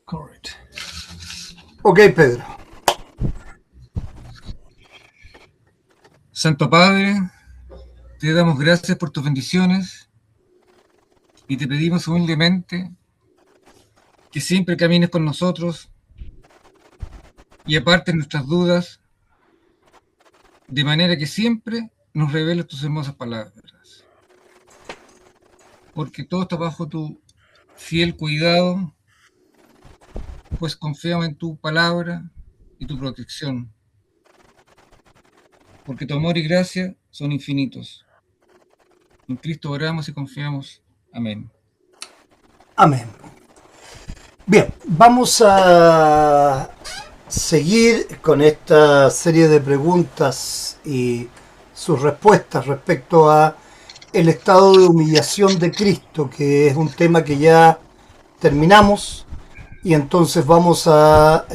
Correct. Ok, Pedro. Santo Padre, te damos gracias por tus bendiciones y te pedimos humildemente que siempre camines con nosotros y apartes nuestras dudas, de manera que siempre nos reveles tus hermosas palabras. Porque todo está bajo tu fiel cuidado, pues confiamos en tu palabra y tu protección. Porque tu amor y gracia son infinitos. En Cristo oramos y confiamos. Amén. Amén. Bien, vamos a seguir con esta serie de preguntas y sus respuestas respecto a el estado de humillación de Cristo, que es un tema que ya terminamos, y entonces vamos a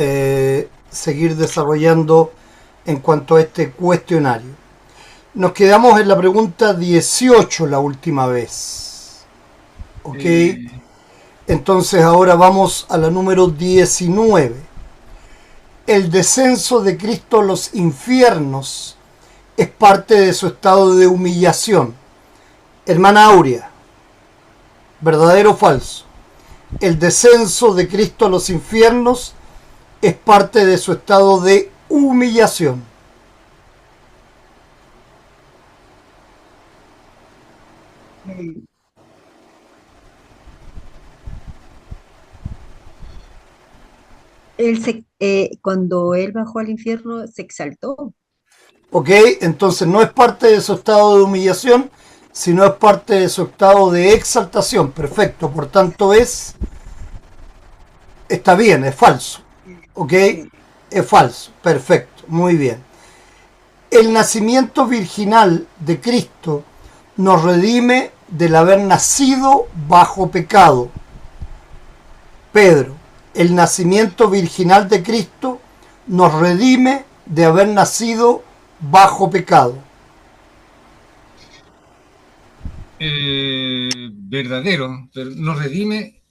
seguir desarrollando en cuanto a este cuestionario. Nos quedamos en la pregunta 18 la última vez. ¿Ok? Entonces ahora vamos a la número 19. El descenso de Cristo a los infiernos es parte de su estado de humillación. Hermana Aurea, ¿verdadero o falso? El descenso de Cristo a los infiernos es parte de su estado de humillación. Cuando él bajó al infierno se exaltó. ¿Ok? Entonces no es parte de su estado de humillación, sino es parte de su estado de exaltación. Perfecto. Por tanto está bien, es falso. ¿Ok? Es falso. Perfecto. Muy bien. El nacimiento virginal de Cristo nos redime del haber nacido bajo pecado. Pedro, el nacimiento virginal de Cristo nos redime de haber nacido bajo pecado. Verdadero, pero nos redime,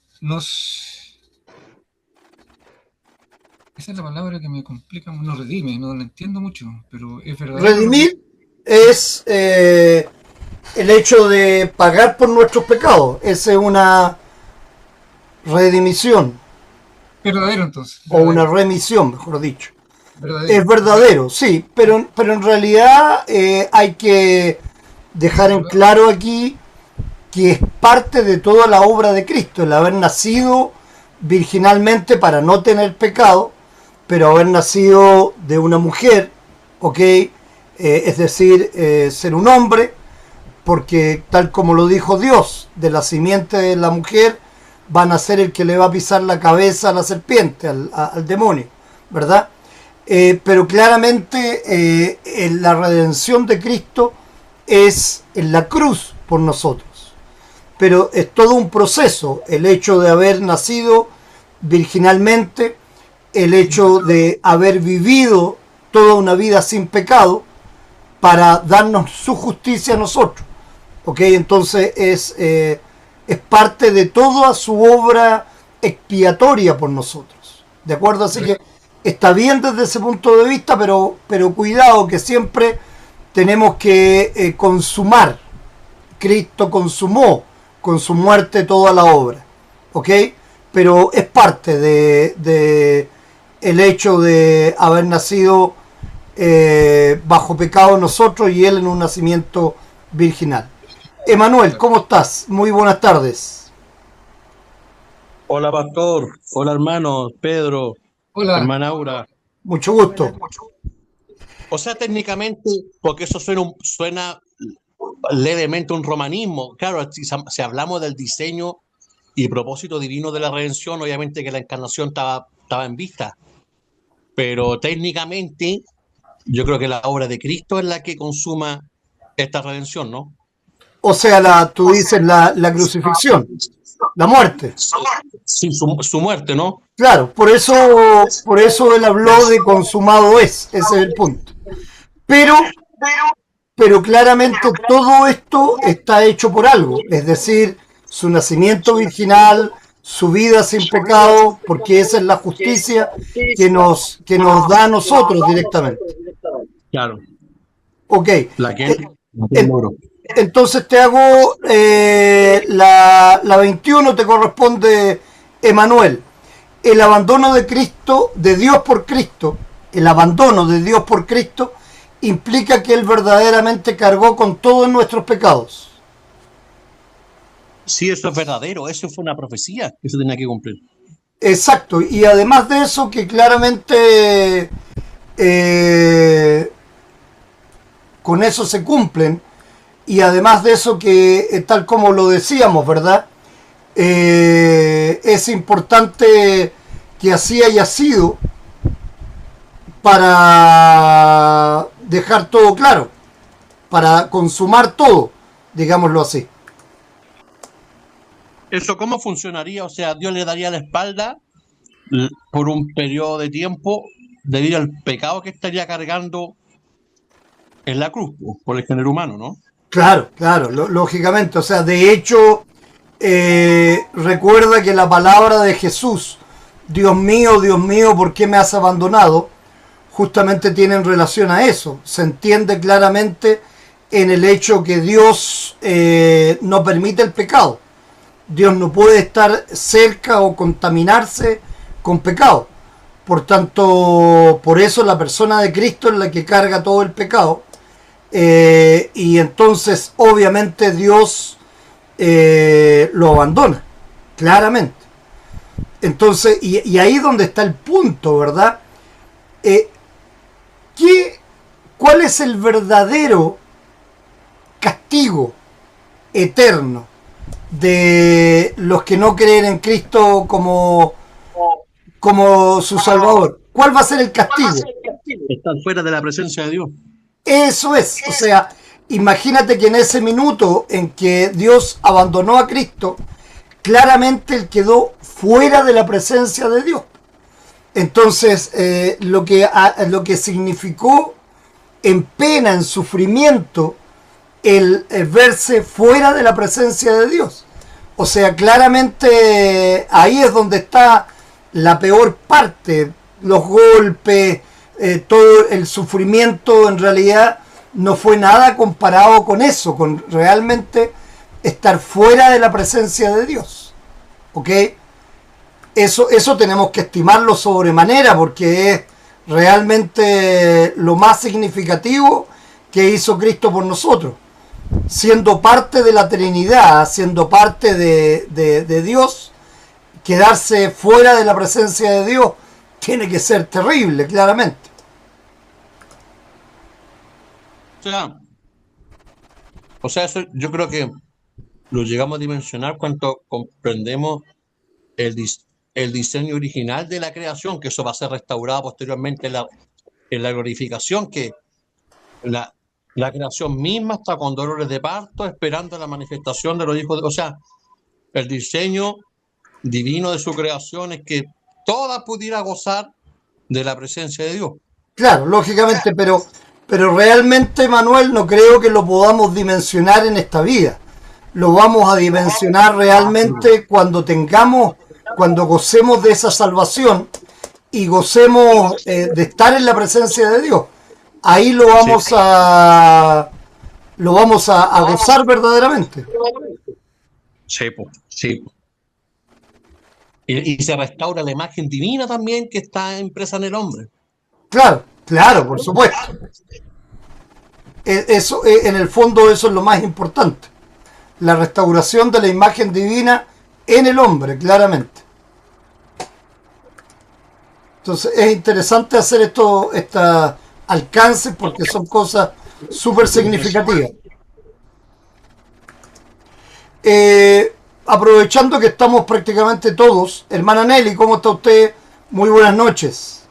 esa es la palabra que me complica, nos redime, no la entiendo mucho, pero es verdadero. Redimir es el hecho de pagar por nuestros pecados. Esa es una redimisión. Verdadero, entonces. O una remisión, mejor dicho. Verdadero. Es verdadero, sí, pero en realidad hay que dejar en claro aquí que es parte de toda la obra de Cristo, el haber nacido virginalmente para no tener pecado, pero haber nacido de una mujer, ¿ok? Es decir, ser un hombre, porque tal como lo dijo Dios, de la simiente de la mujer van a ser el que le va a pisar la cabeza a la serpiente, al demonio, ¿verdad? Pero claramente la redención de Cristo es en la cruz por nosotros. Pero es todo un proceso, el hecho de haber nacido virginalmente, el hecho de haber vivido toda una vida sin pecado para darnos su justicia a nosotros. ¿Ok? Entonces es parte de toda su obra expiatoria por nosotros. ¿De acuerdo? Así que está bien desde ese punto de vista, pero cuidado que siempre tenemos que consumar. Cristo consumó con su muerte toda la obra. ¿Ok? Pero es parte de el hecho de haber nacido bajo pecado nosotros y él en un nacimiento virginal. Emanuel, ¿cómo estás? Muy buenas tardes. Hola, pastor. Hola, hermano Pedro. Hola. Hermana Aura. Mucho gusto. O sea, técnicamente, porque eso suena levemente un romanismo. Claro, si hablamos del diseño y propósito divino de la redención, obviamente que la encarnación estaba en vista. Pero técnicamente, yo creo que la obra de Cristo es la que consuma esta redención, ¿no? O sea, tú dices la crucifixión, la muerte. Sí, su muerte, ¿no? Claro, por eso él habló de consumado ese es el punto. Pero claramente todo esto está hecho por algo, es decir, su nacimiento virginal, su vida sin pecado, porque esa es la justicia que nos da a nosotros directamente. Claro. Ok. La que En- entonces te hago la 21, te corresponde, Emanuel. El abandono de Cristo, de Dios por Cristo, el abandono de Dios por Cristo implica que Él verdaderamente cargó con todos nuestros pecados. Sí, eso es verdadero, eso fue una profecía que se tenía que cumplir. Exacto, y además de eso que claramente con eso se cumplen, y además de eso que tal como lo decíamos, ¿verdad? Es importante que así haya sido para dejar todo claro, para consumar todo, digámoslo así. ¿Eso cómo funcionaría? O sea, Dios le daría la espalda por un periodo de tiempo debido al pecado que estaría cargando en la cruz por el género humano, ¿no? Claro, claro, lógicamente. O sea, de hecho, recuerda que la palabra de Jesús, Dios mío, ¿por qué me has abandonado? Justamente tiene en relación a eso. Se entiende claramente en el hecho que Dios no permite el pecado. Dios no puede estar cerca o contaminarse con pecado. Por tanto, por eso la persona de Cristo es la que carga todo el pecado. Y entonces, obviamente, Dios lo abandona, claramente. Entonces, y ahí es donde está el punto, ¿verdad? ¿Cuál es el verdadero castigo eterno de los que no creen en Cristo como su Salvador? ¿Cuál va a ser el castigo? Estar fuera de la presencia de Dios. Eso es, o sea, imagínate que en ese minuto en que Dios abandonó a Cristo, claramente él quedó fuera de la presencia de Dios. Entonces, lo que significó en pena, en sufrimiento, el verse fuera de la presencia de Dios. O sea, claramente ahí es donde está la peor parte, los golpes, todo el sufrimiento en realidad no fue nada comparado con eso, con realmente estar fuera de la presencia de Dios. ¿Ok? Eso tenemos que estimarlo sobremanera porque es realmente lo más significativo que hizo Cristo por nosotros. Siendo parte de la Trinidad, siendo parte de Dios, quedarse fuera de la presencia de Dios tiene que ser terrible, claramente. O sea, eso yo creo que lo llegamos a dimensionar cuando comprendemos el diseño original de la creación, que eso va a ser restaurado posteriormente en la glorificación, que la creación misma está con dolores de parto, esperando la manifestación de los hijos de... O sea, el diseño divino de su creación es que toda pudiera gozar de la presencia de Dios. Claro, lógicamente, pero realmente, Manuel, no creo que lo podamos dimensionar en esta vida. Lo vamos a dimensionar realmente cuando gocemos de esa salvación y gocemos de estar en la presencia de Dios. Ahí lo vamos a gozar verdaderamente. Sí, pues, sí. Y se restaura la imagen divina también que está impresa en el hombre. Claro, por supuesto. Eso, en el fondo, eso es lo más importante. La restauración de la imagen divina en el hombre, claramente. Entonces es interesante hacer estos alcances porque son cosas súper significativas. Aprovechando que estamos prácticamente todos, hermana Nelly, ¿cómo está usted? Muy buenas noches.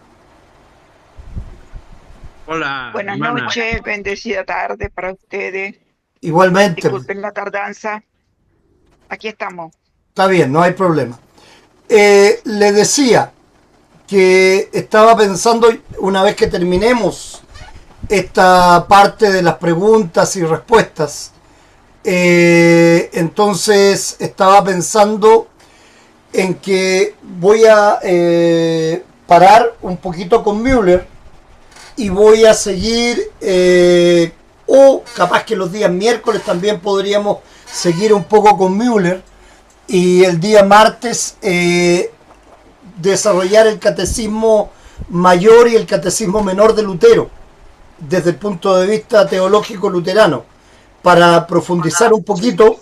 Hola. Buenas hermana. noches, bendecida tarde para ustedes. Igualmente. Disculpen la tardanza. Aquí estamos. Está bien, no hay problema. Le decía que estaba pensando, una vez que terminemos esta parte de las preguntas y respuestas, entonces estaba pensando en que voy a parar un poquito con Müller y voy a seguir, o capaz que los días miércoles también podríamos seguir un poco con Müller, y el día martes desarrollar el catecismo mayor y el catecismo menor de Lutero desde el punto de vista teológico luterano, para profundizar un poquito.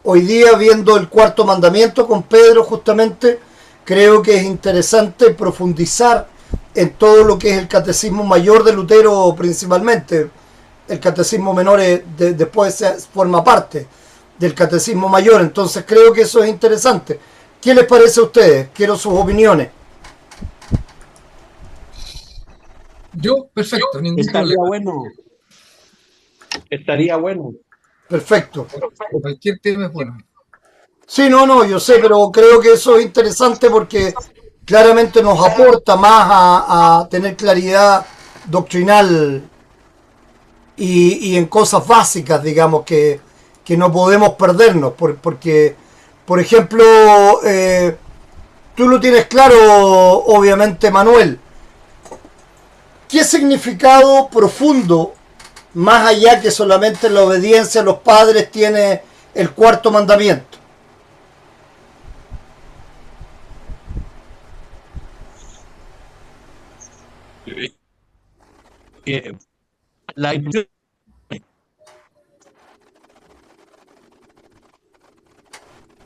Hoy día, viendo el cuarto mandamiento con Pedro, justamente creo que es interesante profundizar en todo lo que es el catecismo mayor de Lutero principalmente. El catecismo menor después forma parte del catecismo mayor, entonces creo que eso es interesante. ¿Qué les parece a ustedes? Quiero sus opiniones. Yo, perfecto, ningún Estaría problema. bueno. Estaría bueno. Perfecto. Cualquier tema es bueno. Sí, no, yo sé, pero creo que eso es interesante porque claramente nos aporta más a tener claridad doctrinal y en cosas básicas, digamos, que no podemos perdernos, porque, por ejemplo, tú lo tienes claro, obviamente, Manuel. ¿Qué significado profundo, más allá que solamente la obediencia a los padres, tiene el cuarto mandamiento? Eh, la,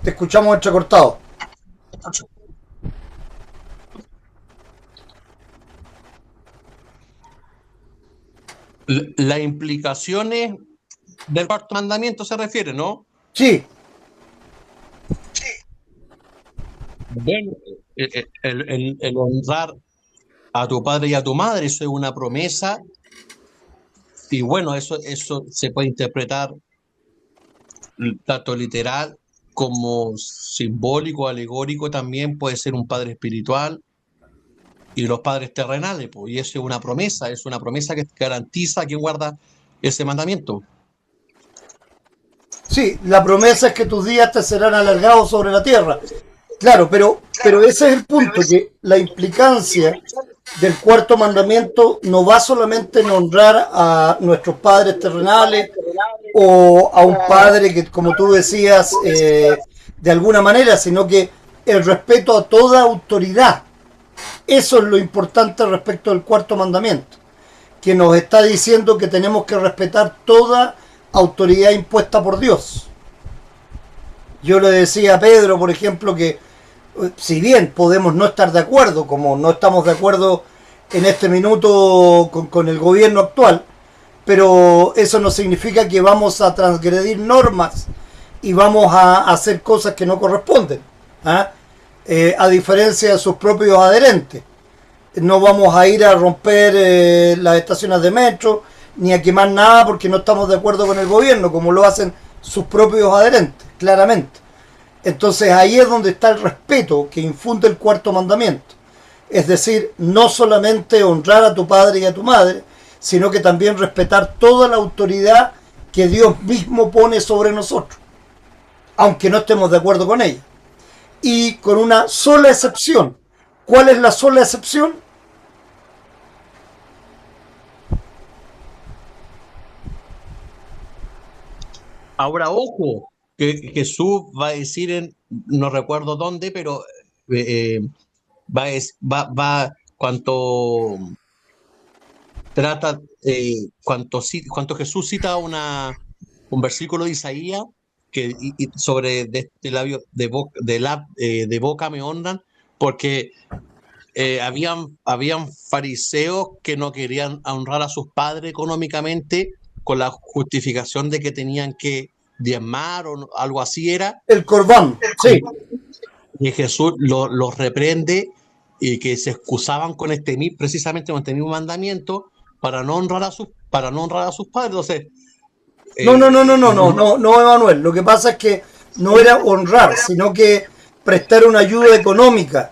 Te escuchamos entrecortado. las implicaciones del cuarto mandamiento se refiere, ¿no? Sí, Bueno, el honrar a tu padre y a tu madre, eso es una promesa, y bueno, eso se puede interpretar tanto literal como simbólico, alegórico, también puede ser un padre espiritual y los padres terrenales, pues, y eso es una promesa que garantiza a quien guarda ese mandamiento. sí, la promesa es que tus días te serán alargados sobre la tierra. Claro, pero ese es el punto, que la implicancia del cuarto mandamiento no va solamente en honrar a nuestros padres terrenales o a un padre que, como tú decías, de alguna manera, sino que el respeto a toda autoridad. Eso es lo importante respecto del cuarto mandamiento, que nos está diciendo que tenemos que respetar toda autoridad impuesta por Dios. Yo le decía a Pedro, por ejemplo, que si bien podemos no estar de acuerdo, como no estamos de acuerdo en este minuto con el gobierno actual, pero eso no significa que vamos a transgredir normas y vamos a hacer cosas que no corresponden, ¿ah? A diferencia de sus propios adherentes. No vamos a ir a romper las estaciones de metro ni a quemar nada porque no estamos de acuerdo con el gobierno, como lo hacen sus propios adherentes, claramente. Entonces ahí es donde está el respeto que infunde el cuarto mandamiento. Es decir, no solamente honrar a tu padre y a tu madre, sino que también respetar toda la autoridad que Dios mismo pone sobre nosotros, aunque no estemos de acuerdo con ella. Y con una sola excepción. ¿Cuál es la sola excepción? Ahora, ojo, que Jesús va a decir no recuerdo dónde, pero cuanto trata, cuanto Jesús cita un versículo de Isaías sobre de este labio de boca me honran, porque habían fariseos que no querían honrar a sus padres económicamente con la justificación de que tenían que diezmar o algo así era, El corbán, sí. y Jesús los reprende y que se excusaban con precisamente con este mismo mandamiento para no honrar a sus padres. Entonces, No, Emanuel. Lo que pasa es que no era honrar, sino que prestar una ayuda económica,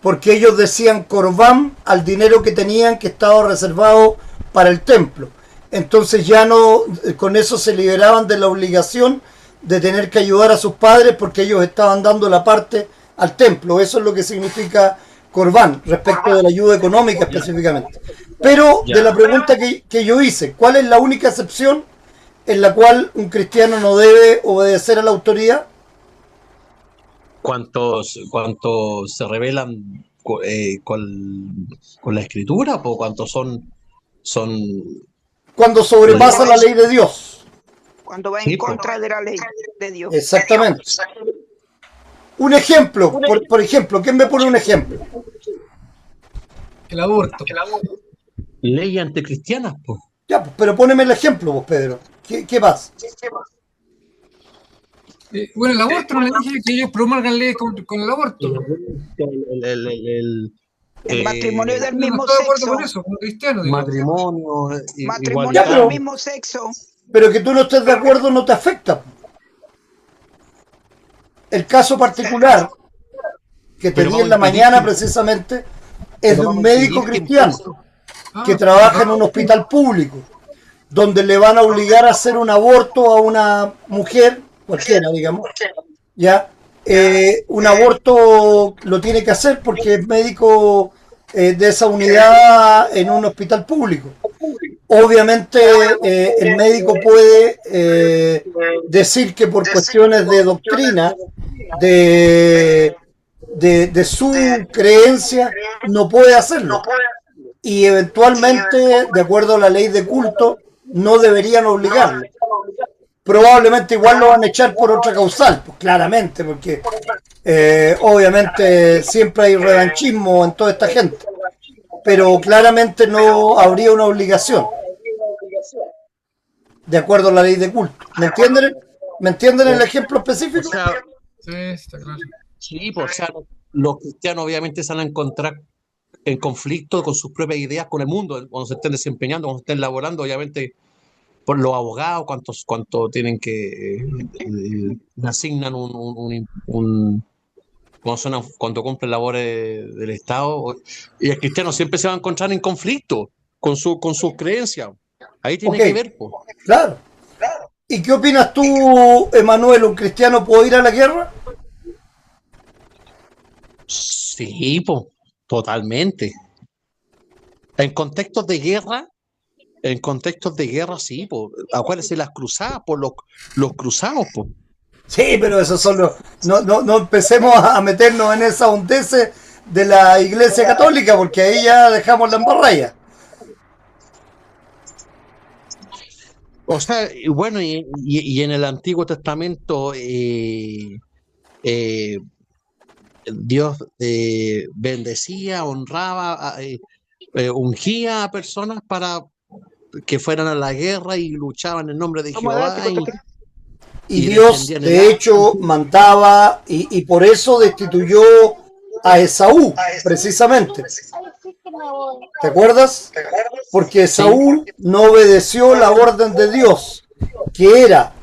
porque ellos decían corbán al dinero que tenían que estaba reservado para el templo. Entonces ya no, con eso se liberaban de la obligación de tener que ayudar a sus padres porque ellos estaban dando la parte al templo. Eso es lo que significa Corbán, respecto de la ayuda económica específicamente. Pero de la pregunta que yo hice, ¿cuál es la única excepción en la cual un cristiano no debe obedecer a la autoridad? ¿Cuántos se rebelan con la escritura? ¿O cuántos son Cuando sobrepasa la ley de Dios. Cuando va Sí, en po. contra de la ley de Dios. Exactamente. Un ejemplo, por ejemplo, ¿quién me pone un ejemplo? El aborto. leyes anticristianas? Pues. Ya, pues, pero poneme el ejemplo, vos, Pedro. ¿Qué pasa? Bueno, el aborto no le dije que ellos promulgan leyes con el aborto. El matrimonio del Yo no mismo estoy de acuerdo sexo. con eso, como cristiano, digo. Matrimonio, Matrimonio Ya, del pero- mismo sexo. Pero que tú no estés de acuerdo no te afecta. El caso particular que te Pero di vamos en la a impedir mañana que- precisamente es pero de un vamos a médico impedir que cristiano Ah, que trabaja en un hospital público donde le van a obligar a hacer un aborto a una mujer, cualquiera, digamos, ¿ya? Un aborto lo tiene que hacer porque es médico de esa unidad en un hospital público. Obviamente el médico puede decir que por cuestiones de doctrina, de su creencia, no puede hacerlo. Y eventualmente, de acuerdo a la ley de culto, no deberían obligarlo. Probablemente igual lo van a echar por otra causal, pues claramente, porque obviamente siempre hay revanchismo en toda esta gente, pero claramente no habría una obligación, de acuerdo a la ley de culto. ¿Me entienden? ¿Me entienden el ejemplo O específico? sea, sí, está claro. sí, pues, o sea, los cristianos obviamente se van a encontrar en conflicto con sus propias ideas con el mundo, cuando se estén desempeñando, cuando estén laborando, obviamente por los abogados, cuánto tienen que le asignan cuando cumplen labores del Estado, y el cristiano siempre se va a encontrar en conflicto con sus creencias. Ahí tiene Ok. que ver, pues. Claro. ¿Y qué opinas tú, Emanuel? ¿Un cristiano puede ir a la guerra? Sí, pues, totalmente. En contextos de guerra, sí, pues. Acuérdense las cruzadas, por los cruzados, pues. Sí, pero eso solo. No empecemos a meternos en esa hondece de la Iglesia Católica, porque ahí ya dejamos la embarraya. O sea, y bueno, y en el Antiguo Testamento Dios bendecía, honraba, ungía a personas para que fueran a la guerra y luchaban en nombre de Vamos a Jehová. darte, porque Y Y Dios, defendían de el hecho, mandaba, y por eso destituyó a Esaú, precisamente. ¿Te acuerdas? Porque Esaú no obedeció la orden de Dios, que era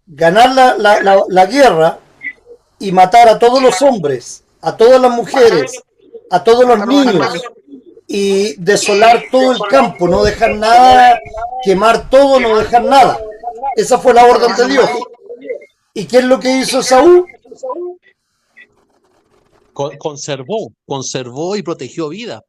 ganar la guerra y matar a todos los hombres, a todas las mujeres, a todos los niños, y desolar todo el campo, no dejar nada, quemar todo, no dejar nada. Esa fue la orden de Dios. ¿Y qué es lo que hizo Esaú? conservó y protegió vida.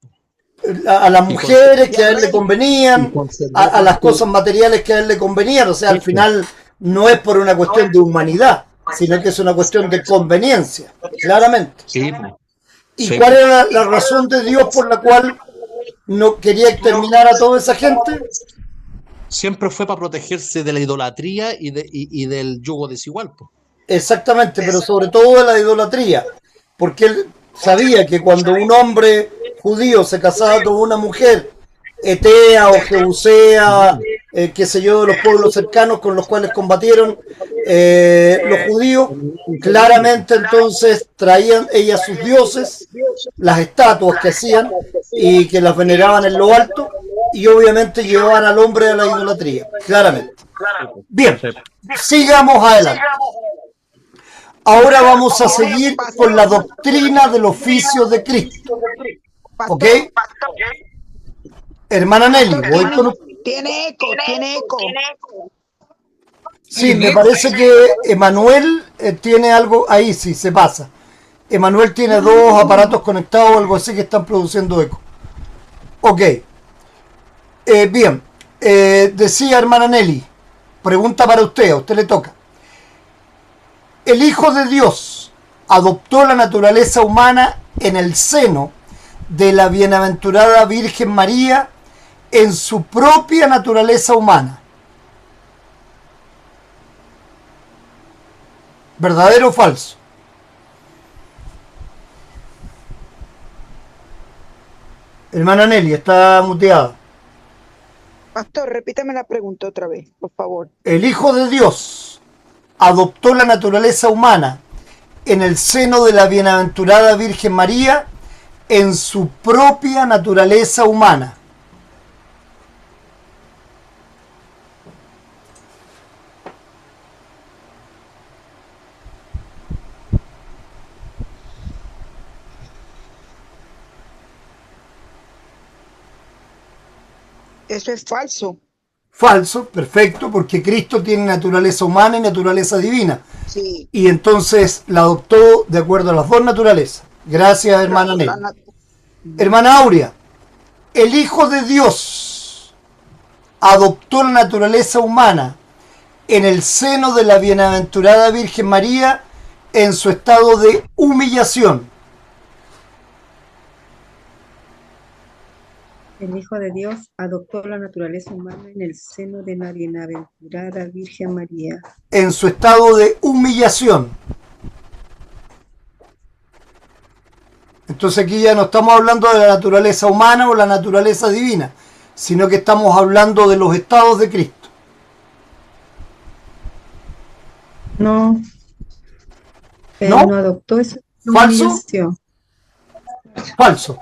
A las mujeres que a él le convenían, a las cosas materiales que a él le convenían. O sea, al final no es por una cuestión de humanidad, sino que es una cuestión de conveniencia, claramente. Sí, ¿Y sí. cuál era la razón de Dios por la cual no quería exterminar a toda esa gente? Siempre fue para protegerse de la idolatría y del yugo desigual, pues. Exactamente, pero sobre todo de la idolatría, porque él sabía que cuando un hombre judío se casaba con una mujer etea o jebusea, qué sé yo, de los pueblos cercanos con los cuales combatieron los judíos, claramente entonces traían ellas sus dioses, las estatuas que hacían y que las veneraban en lo alto, y obviamente llevaban al hombre a la idolatría, claramente. Bien, sigamos adelante. Ahora vamos a seguir con la doctrina del oficio de Cristo. ¿Ok? Hermana Nelly, voy con... tiene eco, tiene eco. Sí, me parece que Emanuel tiene algo ahí, sí, se pasa. Emanuel tiene dos aparatos conectados o algo así que están produciendo eco. Ok. Bien. Decía hermana Nelly, pregunta para usted, a usted le toca. El Hijo de Dios adoptó la naturaleza humana en el seno de la bienaventurada Virgen María en su propia naturaleza humana. ¿Verdadero o falso? Hermana Nelly, está muteada. Pastor, repítame la pregunta otra vez, por favor. El Hijo de Dios adoptó la naturaleza humana en el seno de la bienaventurada Virgen María en su propia naturaleza humana. Eso es falso. Falso, perfecto, porque Cristo tiene naturaleza humana y naturaleza divina. Sí. Y entonces la adoptó de acuerdo a las dos naturalezas. Gracias, hermana Nelly. Hermana Aurea, el Hijo de Dios adoptó la naturaleza humana en el seno de la bienaventurada Virgen María en su estado de humillación. El Hijo de Dios adoptó la naturaleza humana en el seno de la bienaventurada Virgen María. En su estado de humillación. Entonces aquí ya no estamos hablando de la naturaleza humana o la naturaleza divina, sino que estamos hablando de los estados de Cristo. No. Él ¿No? no adoptó esa ¿Falso? humillación. Falso.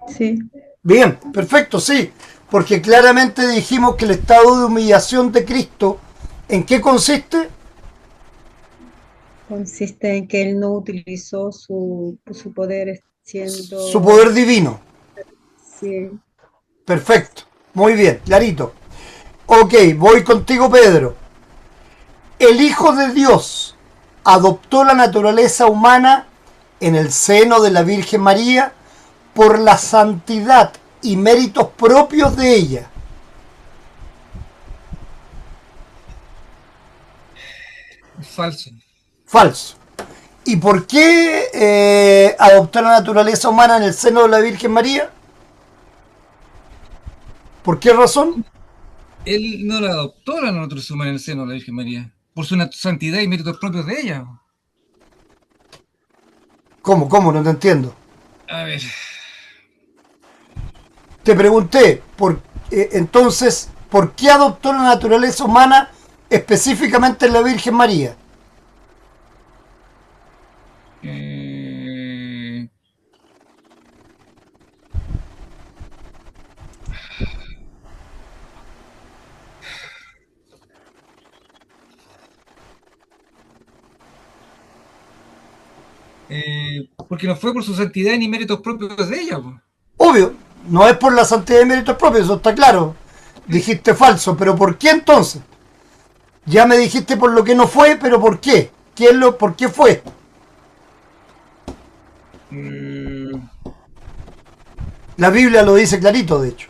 Sí. Bien, perfecto, sí, porque claramente dijimos que el estado de humillación de Cristo, ¿en qué consiste? Consiste en que él no utilizó su poder siendo... Su poder divino. Sí. Perfecto, muy bien, clarito. Ok, voy contigo, Pedro. El Hijo de Dios adoptó la naturaleza humana en el seno de la Virgen María por la santidad y méritos propios de ella. Falso. Falso. ¿Y por qué adoptó la naturaleza humana en el seno de la Virgen María? ¿Por qué razón? Él no la adoptó la naturaleza humana en el seno de la Virgen María, por su santidad y méritos propios de ella. ¿Cómo? ¿Cómo? No te entiendo. A ver, Te pregunté, entonces, ¿por qué adoptó la naturaleza humana específicamente en la Virgen María? porque no fue por su santidad ni méritos propios de ella. Po. Obvio, no es por la santidad y méritos propios, eso está claro. Dijiste falso, pero ¿por qué entonces? Ya me dijiste por lo que no fue, pero ¿por qué? ¿Por qué fue? La Biblia lo dice clarito, de hecho.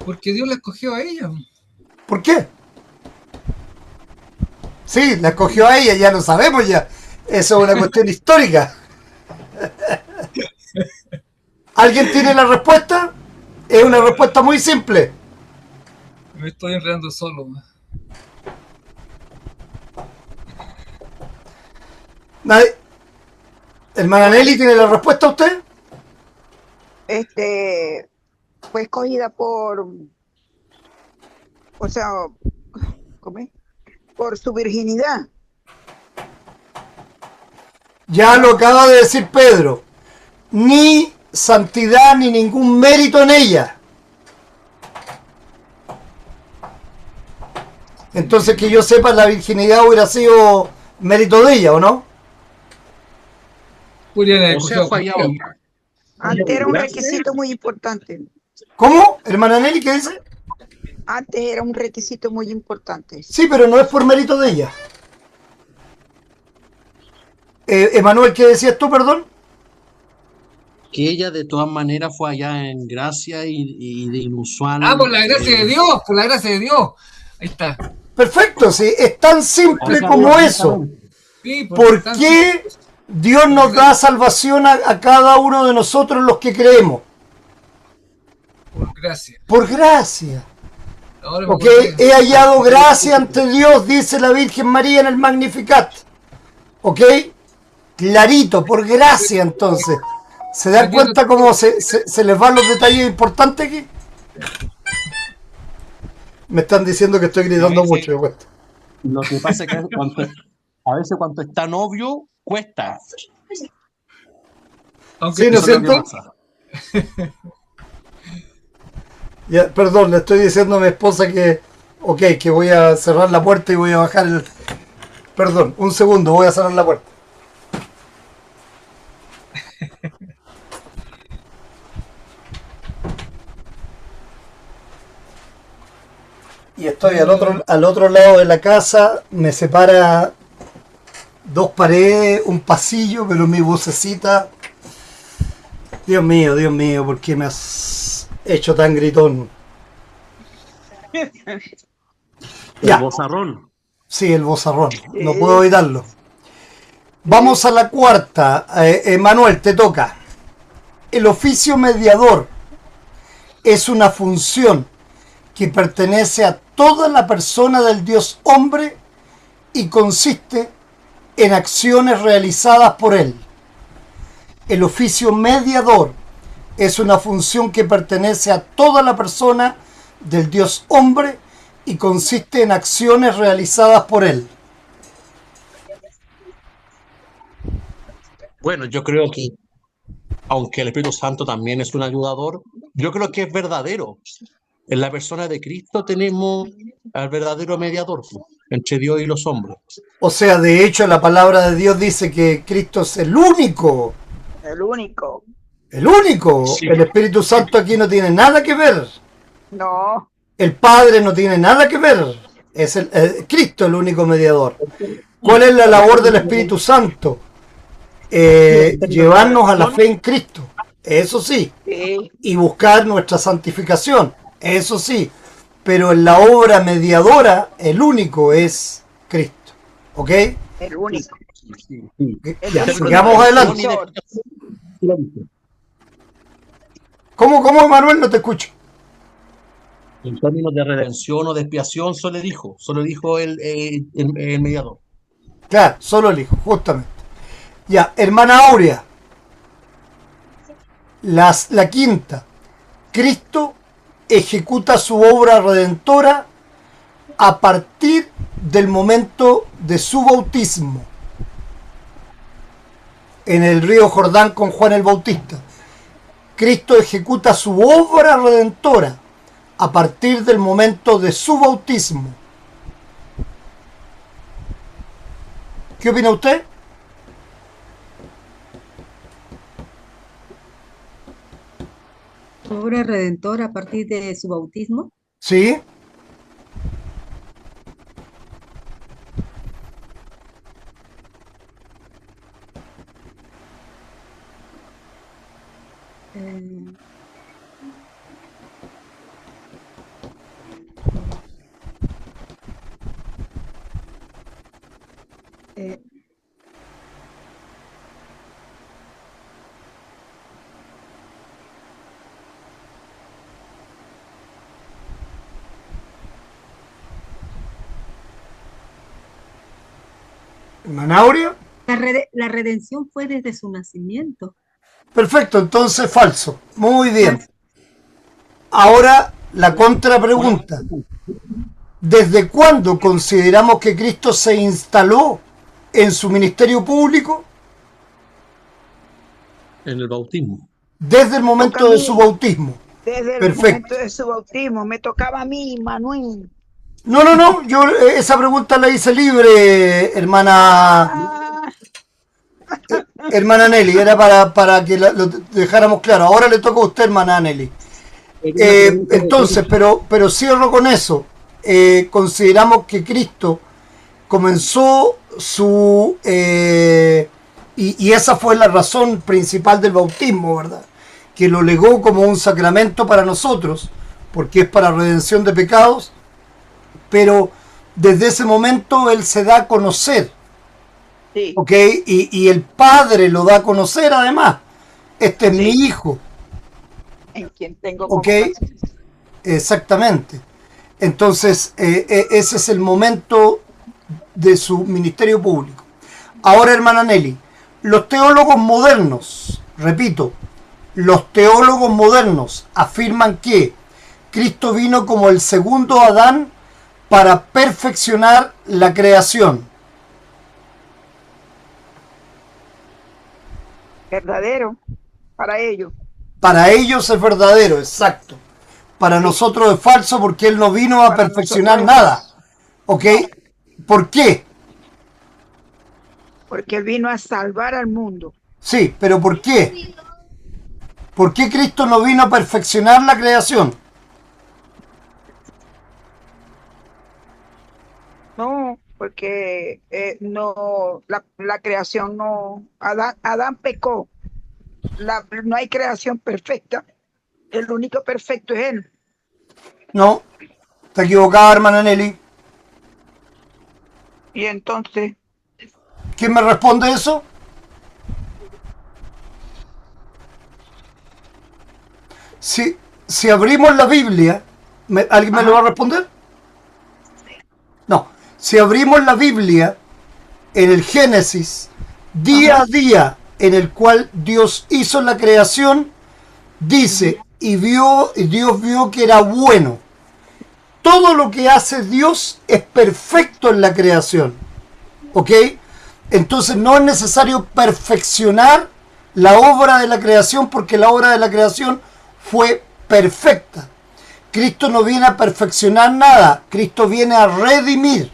Porque Dios la escogió a ella. ¿Por qué? Sí, la escogió a ella, ya lo sabemos ya. Eso es una cuestión histórica. ¿Alguien tiene la respuesta? Es una respuesta muy simple. Me estoy enredando solo. Nadie. Hermana Nelly, ¿tiene la respuesta usted? Fue escogida o sea, ¿cómo es? Por su virginidad. Ya lo acaba de decir Pedro. Ni santidad ni ningún mérito en ella. Entonces, que yo sepa, la virginidad hubiera sido mérito de ella, ¿o no? Podrían haber O sea, escogido fallado. cualquiera. Antes era un requisito muy importante. ¿Cómo? Hermana Nelly, ¿qué dice? Antes era un requisito muy importante. Sí, pero no es por mérito de ella. Emanuel, ¿qué decías tú, perdón? Que ella de todas maneras fue allá en gracia y de inusual. Ah, por la gracia de Dios, por la gracia de Dios. Ahí está. Perfecto, sí, es tan simple como eso. Sí, ¿Por qué Dios nos da salvación a cada uno de nosotros los que creemos? Por gracia. Por gracia. Ahora me Ok, acordé. he hallado gracia ante Dios, dice la Virgen María en el Magnificat. Ok, clarito, por gracia entonces. ¿Se dan cuenta cómo se les van los detalles importantes aquí? Me están diciendo que estoy gritando mucho de vuelta. Lo que pasa es que a veces cuando es tan obvio, cuesta. Aunque Sí, ¿no es Eso es lo que cierto? pasa. Ya, perdón, le estoy diciendo a mi esposa que, ok, que voy a cerrar la puerta y voy a bajar el... Perdón, un segundo, voy a cerrar la puerta. Y estoy al otro lado de la casa, me separa dos paredes, un pasillo, pero mi vocecita... Dios mío, ¿por qué me has hecho tan gritón? El Ya. bozarrón. Sí, el vozarrón, no puedo evitarlo. Vamos a la cuarta. Manuel, te toca. El oficio mediador es una función que pertenece a toda la persona del Dios hombre y consiste en acciones realizadas por él. El oficio mediador es una función que pertenece a toda la persona del Dios hombre y consiste en acciones realizadas por él. Bueno, yo creo que, aunque el Espíritu Santo también es un ayudador, yo creo que es verdadero. En la persona de Cristo tenemos al verdadero mediador entre Dios y los hombres. O sea, de hecho la palabra de Dios dice que Cristo es el único. El único. El único. Sí. El Espíritu Santo aquí no tiene nada que ver. No. El Padre no tiene nada que ver. Es Cristo el único mediador. ¿Cuál es la labor del Espíritu Santo? Llevarnos a la fe en Cristo. Eso sí. Sí. Y buscar nuestra santificación. Eso sí. Pero en la obra mediadora, el único es Cristo. ¿Ok? El único. Ya, único sigamos adelante. mediador. ¿Cómo, Manuel? No te escucho. En términos de redención o de expiación, solo dijo el mediador. Claro, solo el Hijo, justamente. Ya, hermana Aurea. La quinta. Cristo ejecuta su obra redentora a partir del momento de su bautismo en el río Jordán con Juan el Bautista. Cristo ejecuta su obra redentora a partir del momento de su bautismo. ¿Qué opina usted? Obra redentora a partir de su bautismo. Sí. Eh, eh, Hermana Aurea. la redención fue desde su nacimiento. Perfecto, entonces falso. Muy bien. Ahora la contrapregunta. ¿Desde cuándo consideramos que Cristo se instaló en su ministerio público? En el bautismo. Desde el momento de su bautismo. Desde el Perfecto. momento de su bautismo. Me tocaba a mí, Manuel. No, yo esa pregunta la hice libre, hermana Nelly, era para que lo dejáramos claro. Ahora le toca a usted, hermana Nelly. Entonces, pero cierro con eso. Consideramos que Cristo comenzó su... y esa fue la razón principal del bautismo, ¿verdad? Que lo legó como un sacramento para nosotros, porque es para redención de pecados, pero desde ese momento Él se da a conocer, Sí, ¿ok? Y el Padre lo da a conocer además. Este es mi sí, hijo, en quien tengo ¿ok? complacencia. Exactamente. Entonces, ese es el momento de su ministerio público. Ahora, hermana Nelly, los teólogos modernos, repito, los teólogos modernos afirman que Cristo vino como el segundo Adán para perfeccionar la creación. Verdadero para ellos. Para ellos es verdadero, exacto. Para Sí, nosotros es falso porque Él no vino a para nosotros perfeccionar es nada. falso. ¿Ok? No, ¿Por qué? porque Él vino a salvar al mundo. Sí, pero ¿por qué? ¿Por qué Cristo no vino a perfeccionar la creación? No, porque no, la creación no, Adán pecó. No hay creación perfecta. El único perfecto es Él. No, está equivocada, hermana Nelly. Y entonces, ¿Quién me responde eso? Si abrimos la Biblia, ¿alguien me lo va a ajá, responder? No. Si abrimos la Biblia en el Génesis, día ajá, a día en el cual Dios hizo la creación, dice, ujú, y Dios vio que era bueno. Todo lo que hace Dios es perfecto en la creación. ¿Ok? Entonces no es necesario perfeccionar la obra de la creación porque la obra de la creación fue perfecta. Cristo no viene a perfeccionar nada, Cristo viene a redimir.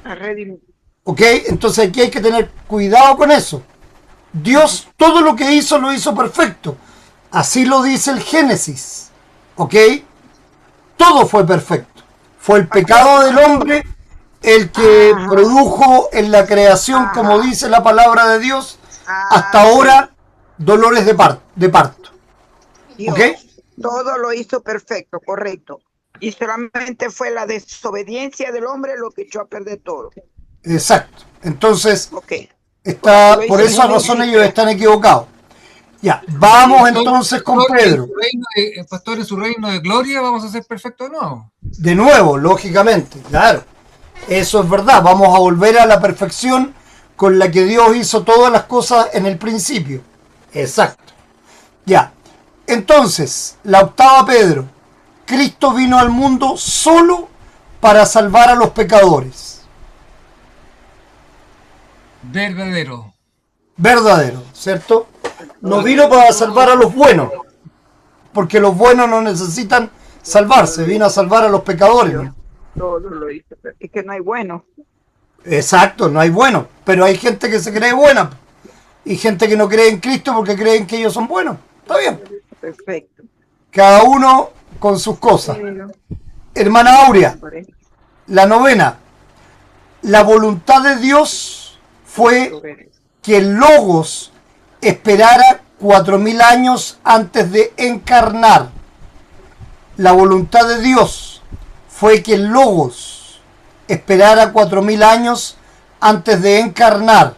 a redimir. ¿Ok? Entonces aquí hay que tener cuidado con eso. Ujú, Dios todo lo que hizo lo hizo perfecto. Así lo dice el Génesis. ¿Ok? Todo fue perfecto. Fue el pecado del hombre el que ajá, produjo en la creación, como ajá, dice la palabra de Dios, hasta sí. ahora dolores de parto. ¿Ok? Dios, todo lo hizo perfecto, correcto. Y solamente fue la desobediencia del hombre lo que echó a perder todo. Exacto. Entonces, Ok, porque así está, lo por dice esa razón Génesis ellos 3. están equivocados. Ya, Y vamos pastor, entonces con pastor, en Pedro. su reino pastor, en su reino de gloria vamos a ser perfectos de nuevo. De nuevo, lógicamente, claro. Eso es verdad. Vamos a volver a la perfección con la que Dios hizo todas las cosas en el principio. Exacto. Ya. Entonces, la octava Pedro. Cristo vino al mundo solo para salvar a los pecadores. Verdadero. Verdadero, ¿cierto? No vino Verdadero. para salvar a los buenos, porque los buenos no necesitan salvarse, vino a salvar a los pecadores, Dios, ¿no? todo lo hizo. Es que no hay bueno. Exacto, no hay buenos, pero hay gente que se cree buena y gente que no cree en Cristo porque creen que ellos son buenos. Está bien, Perfecto. cada uno con sus cosas. Bueno, Hermana Aurea, hombre, la novena, la voluntad de Dios fue que el Logos esperara 4000 años antes de encarnar. La voluntad de Dios fue que el Logos esperara 4000 años antes de encarnar.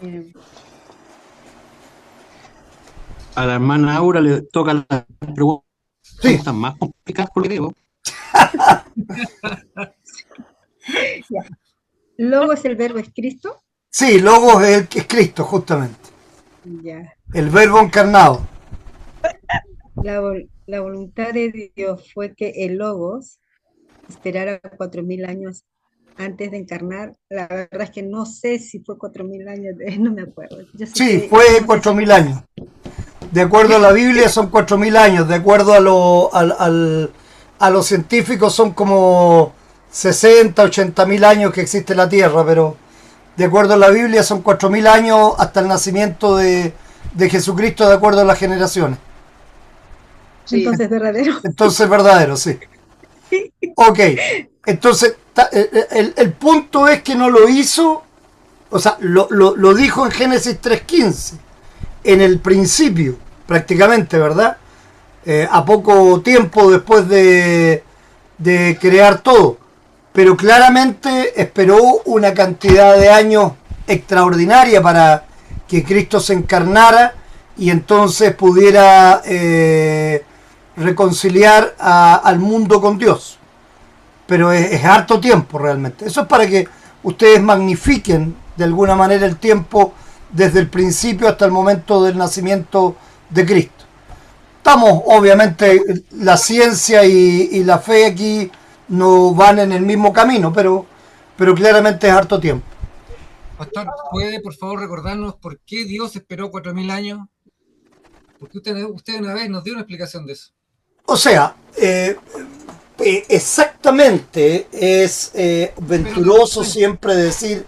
Eh, A la hermana Aura le toca las Sí, preguntas más complicadas, porque digo, ya. Logos, el verbo es Cristo. sí, Logos es, es Cristo, justamente. Ya. El verbo encarnado. La voluntad de Dios fue que el Logos esperara 4000 años antes de encarnar. La verdad es que no sé si fue 4000 años, no me acuerdo. Yo sé Sí, que, fue no sé si 4000 años. De acuerdo a la Biblia son 4.000 años, de acuerdo a los científicos son como 60, 80.000 años que existe la Tierra, pero de acuerdo a la Biblia son 4.000 años hasta el nacimiento de Jesucristo, de acuerdo a las generaciones. Sí. Entonces verdadero. Entonces verdadero, sí. Ok, entonces el punto es que no lo hizo, o sea, lo dijo en Génesis 3:15, en el principio, prácticamente, ¿verdad? A poco tiempo después de crear todo, pero claramente esperó una cantidad de años extraordinaria para que Cristo se encarnara y entonces pudiera reconciliar al mundo con Dios. Pero es harto tiempo realmente. Eso es para que ustedes magnifiquen de alguna manera el tiempo desde el principio hasta el momento del nacimiento de Cristo. Estamos, obviamente, la ciencia y la fe aquí no van en el mismo camino, pero claramente es harto tiempo. Pastor, ¿puede por favor recordarnos por qué Dios esperó 4.000 años? Porque usted una vez nos dio una explicación de eso. O sea, exactamente es venturoso siempre decir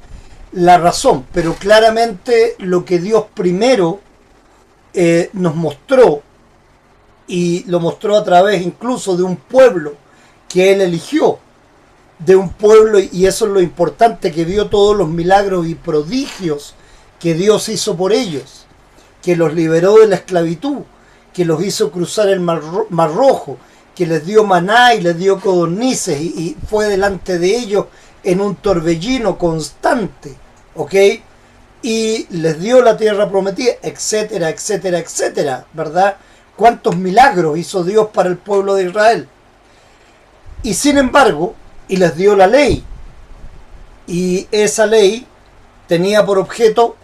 la razón, pero claramente lo que Dios primero nos mostró, y lo mostró a través incluso de un pueblo que Él eligió, de un pueblo, y eso es lo importante, que vio todos los milagros y prodigios que Dios hizo por ellos, que los liberó de la esclavitud, que los hizo cruzar el Mar Rojo, que les dio maná y les dio codornices y fue delante de ellos en un torbellino constante, ¿ok? Y les dio la tierra prometida, etcétera, etcétera, etcétera, ¿verdad? ¿Cuántos milagros hizo Dios para el pueblo de Israel? Y sin embargo, y les dio la ley, y esa ley tenía por objeto,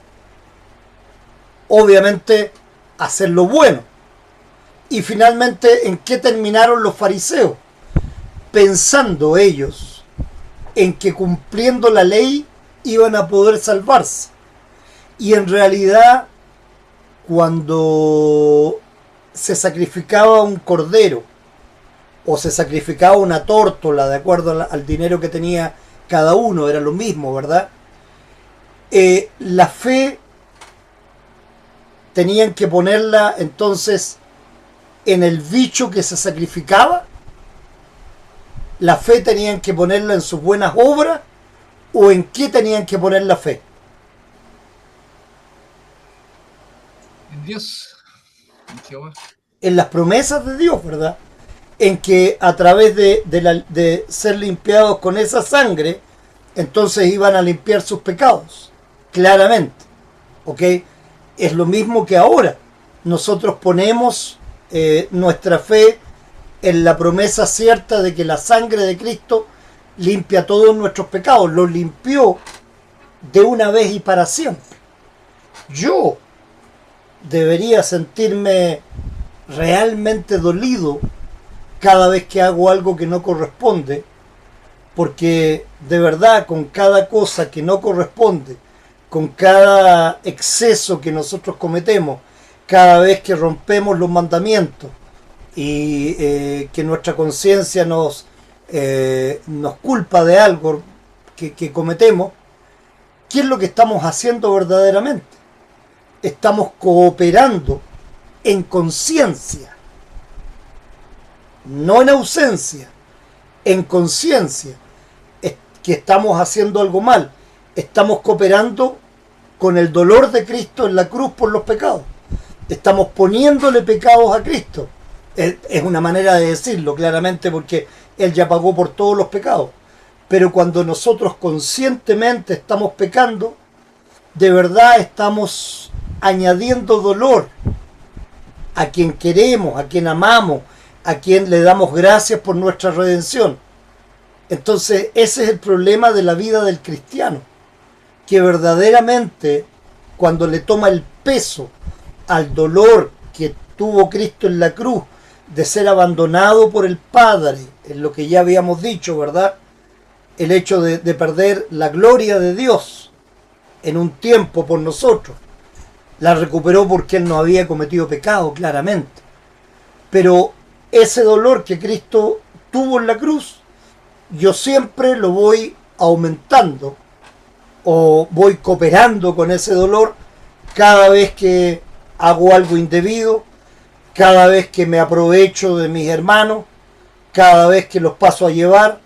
obviamente, hacer lo bueno. Y finalmente, ¿en qué terminaron los fariseos? Pensando ellos en que cumpliendo la ley iban a poder salvarse. Y en realidad, cuando se sacrificaba un cordero o se sacrificaba una tórtola, de acuerdo al dinero que tenía cada uno, era lo mismo, ¿verdad? La fe tenían que ponerla entonces en el bicho que se sacrificaba. La fe tenían que ponerla en sus buenas obras, o en qué tenían que poner la fe. En Dios, en Jehová. En las promesas de Dios, ¿verdad? En que a través de ser limpiados con esa sangre, entonces iban a limpiar sus pecados, claramente, ¿ok? Es lo mismo que ahora. Nosotros ponemos nuestra fe en la promesa cierta de que la sangre de Cristo limpia todos nuestros pecados, los limpió de una vez y para siempre. Yo debería sentirme realmente dolido cada vez que hago algo que no corresponde, porque de verdad con cada cosa que no corresponde, con cada exceso que nosotros cometemos, cada vez que rompemos los mandamientos y que nuestra conciencia nos culpa de algo que cometemos, ¿qué es lo que estamos haciendo verdaderamente? Estamos cooperando en conciencia, no en ausencia, en conciencia, que estamos haciendo algo mal. Estamos cooperando con el dolor de Cristo en la cruz por los pecados. Estamos poniéndole pecados a Cristo. Es una manera de decirlo, claramente, porque Él ya pagó por todos los pecados. Pero cuando nosotros conscientemente estamos pecando, de verdad estamos añadiendo dolor a quien queremos, a quien amamos, a quien le damos gracias por nuestra redención. Entonces ese es el problema de la vida del cristiano, que verdaderamente cuando le toma el peso al dolor que tuvo Cristo en la cruz, de ser abandonado por el Padre, en lo que ya habíamos dicho, ¿verdad? El hecho de perder la gloria de Dios en un tiempo por nosotros, La recuperó porque él no había cometido pecado, claramente. Pero ese dolor que Cristo tuvo en la cruz, yo siempre lo voy aumentando o voy cooperando con ese dolor cada vez que hago algo indebido, cada vez que me aprovecho de mis hermanos, cada vez que los paso a llevar,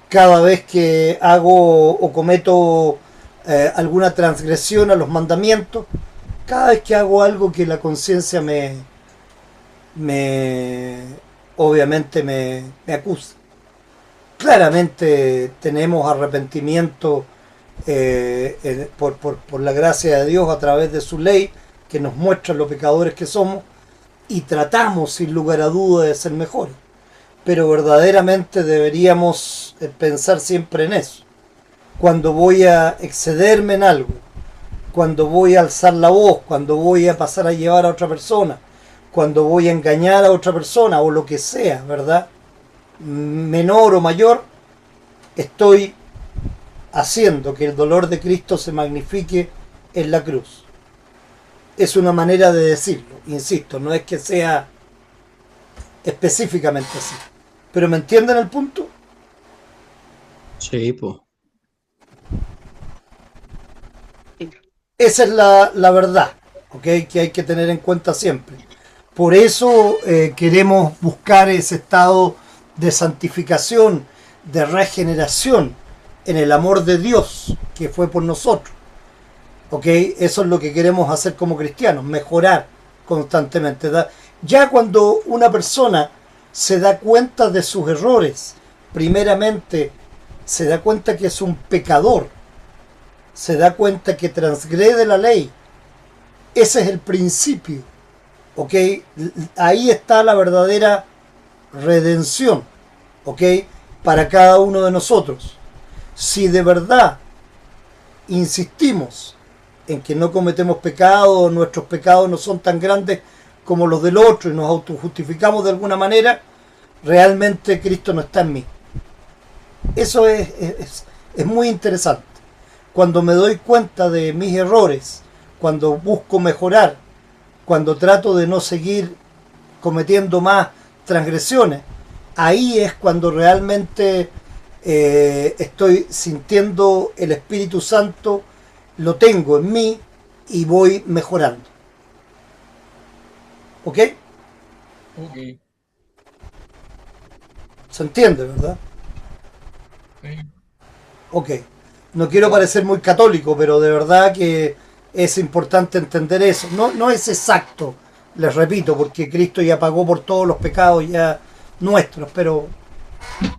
cada vez que hago o cometo alguna transgresión a los mandamientos, cada vez que hago algo que la conciencia obviamente me acusa. Claramente tenemos arrepentimiento por la gracia de Dios a través de su ley, que nos muestra los pecadores que somos, y tratamos sin lugar a duda de ser mejores. Pero verdaderamente deberíamos pensar siempre en eso. Cuando voy a excederme en algo, cuando voy a alzar la voz, cuando voy a pasar a llevar a otra persona, cuando voy a engañar a otra persona o lo que sea, ¿verdad? Menor o mayor, estoy haciendo que el dolor de Cristo se magnifique en la cruz. Es una manera de decirlo, insisto, no es que sea específicamente así. ¿Pero me entienden el punto? Sí, pues. Esa es la verdad, ¿ok? Que hay que tener en cuenta siempre. Por eso queremos buscar ese estado de santificación, de regeneración en el amor de Dios que fue por nosotros. ¿Ok? Eso es lo que queremos hacer como cristianos, mejorar constantemente. Ya cuando una persona se da cuenta de sus errores, primeramente se da cuenta que es un pecador, se da cuenta que transgrede la ley. Ese es el principio. ¿Ok? Ahí está la verdadera redención. ¿Ok? Para cada uno de nosotros. Si de verdad insistimos en que no cometemos pecado, nuestros pecados no son tan grandes como los del otro y nos autojustificamos de alguna manera, realmente Cristo no está en mí. Eso es muy interesante. Cuando me doy cuenta de mis errores, cuando busco mejorar, cuando trato de no seguir cometiendo más transgresiones, ahí es cuando realmente estoy sintiendo el Espíritu Santo, lo tengo en mí y voy mejorando. ¿Ok? Ok. ¿Se entiende, verdad? Sí. Ok. No quiero parecer muy católico, pero de verdad que es importante entender eso. No es exacto, les repito, porque Cristo ya pagó por todos los pecados ya nuestros, pero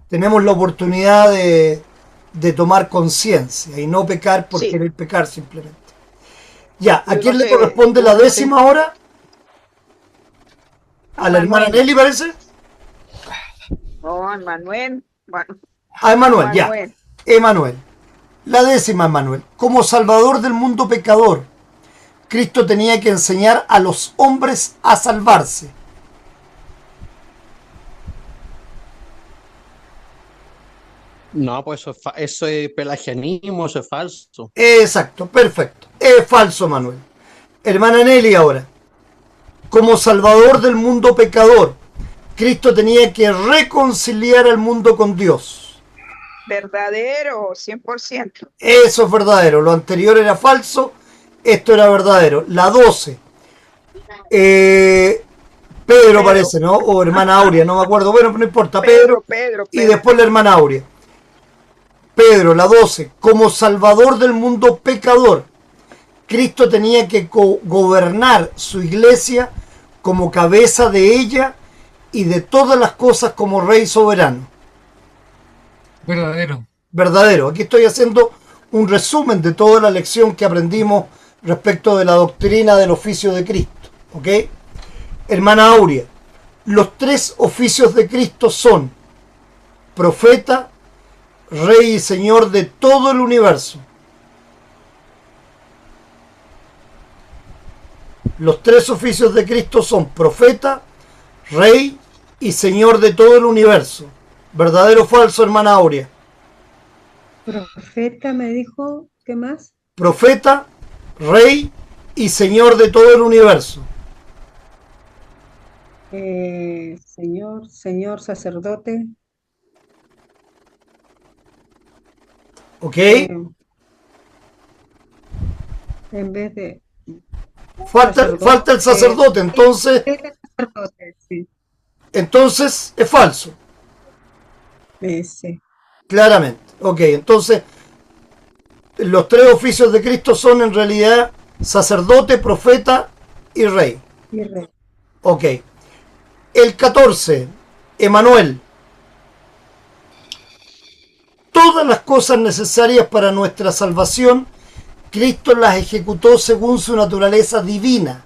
tenemos la oportunidad de tomar conciencia y no pecar por Sí. querer pecar simplemente. Ya, ¿a Yo quién no le sé, corresponde la décima hora? ¿A la hermana Manuel. Nelly parece? No, Manuel. Bueno, A Emanuel, ya. Manuel. Emanuel. La décima, Emanuel. Como Salvador del mundo pecador, Cristo tenía que enseñar a los hombres a salvarse. No, pues eso es pelagianismo, eso es falso. Exacto, perfecto. Es falso, Manuel. Hermana Nelly ahora. Como Salvador del mundo pecador, Cristo tenía que reconciliar al mundo con Dios. Verdadero, 100%. Eso es verdadero. Lo anterior era falso, esto era verdadero. La 12. Pedro parece, ¿no? O hermana Aurea, no me acuerdo. Bueno, no importa. Pedro. Y después la hermana Aurea. Pedro, la 12. Como Salvador del mundo pecador, Cristo tenía que gobernar su iglesia como cabeza de ella y de todas las cosas como rey soberano. Verdadero. Verdadero. Aquí estoy haciendo un resumen de toda la lección que aprendimos respecto de la doctrina del oficio de Cristo. ¿Ok? Hermana Aurea, los tres oficios de Cristo son profeta, rey y señor de todo el universo. Los tres oficios de Cristo son profeta, rey y señor de todo el universo. ¿Verdadero o falso, hermana Aurea? Profeta me dijo, ¿qué más? Profeta, rey y Señor de todo el universo. Señor sacerdote, ¿Ok? en vez de Falta el sacerdote, entonces sacerdote, sí, es falso, sí, claramente. Ok, entonces los tres oficios de Cristo son en realidad sacerdote, profeta y rey. y rey. Ok. El 14, Emanuel. Todas las cosas necesarias para nuestra salvación, Cristo las ejecutó según su naturaleza divina,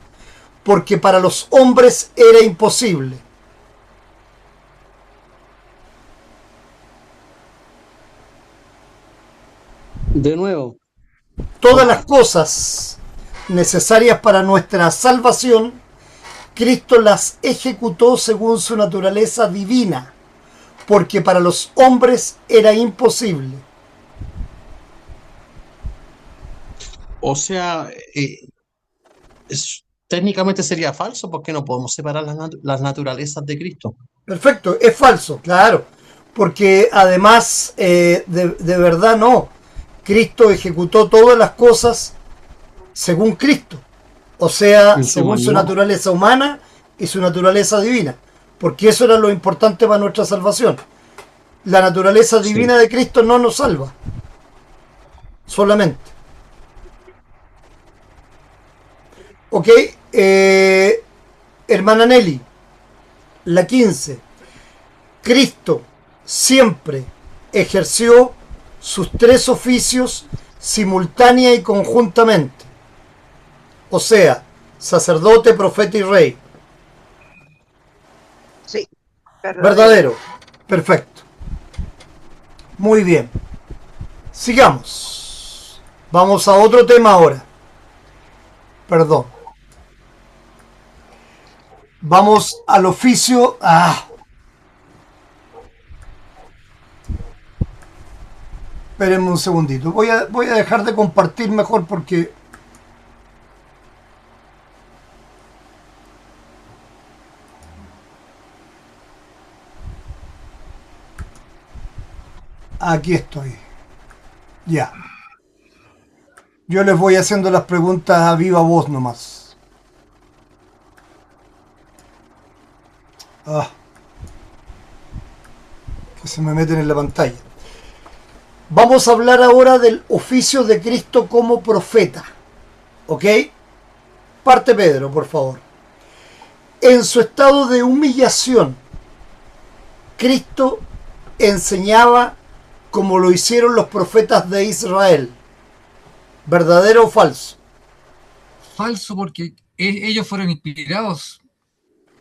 porque para los hombres era imposible. De nuevo, Todas las cosas necesarias para nuestra salvación, Cristo las ejecutó según su naturaleza divina, porque para los hombres era imposible. o sea, técnicamente sería falso porque no podemos separar las naturalezas de Cristo. Perfecto, es falso, claro, porque además de verdad no. Cristo ejecutó todas las cosas según Cristo, o sea, En su según su humanidad. naturaleza humana y su naturaleza divina, porque eso era lo importante para nuestra salvación. La naturaleza Sí. divina de Cristo no nos salva, solamente. Ok, hermana Nelly, la 15. Cristo siempre ejerció sus tres oficios simultánea y conjuntamente. O sea, sacerdote, profeta y rey. Sí, Verdadero. Perfecto. Muy bien. Sigamos. Vamos a otro tema ahora. Perdón. Vamos al oficio. Espérenme un segundito. Voy a dejar de compartir mejor porque... Aquí estoy. Ya. Yo les voy haciendo las preguntas a viva voz nomás. Que se me meten en la pantalla. Vamos a hablar ahora del oficio de Cristo como profeta. ¿Ok? Parte Pedro, por favor. En su estado de humillación, Cristo enseñaba como lo hicieron los profetas de Israel. ¿Verdadero o falso? Falso porque ellos fueron inspirados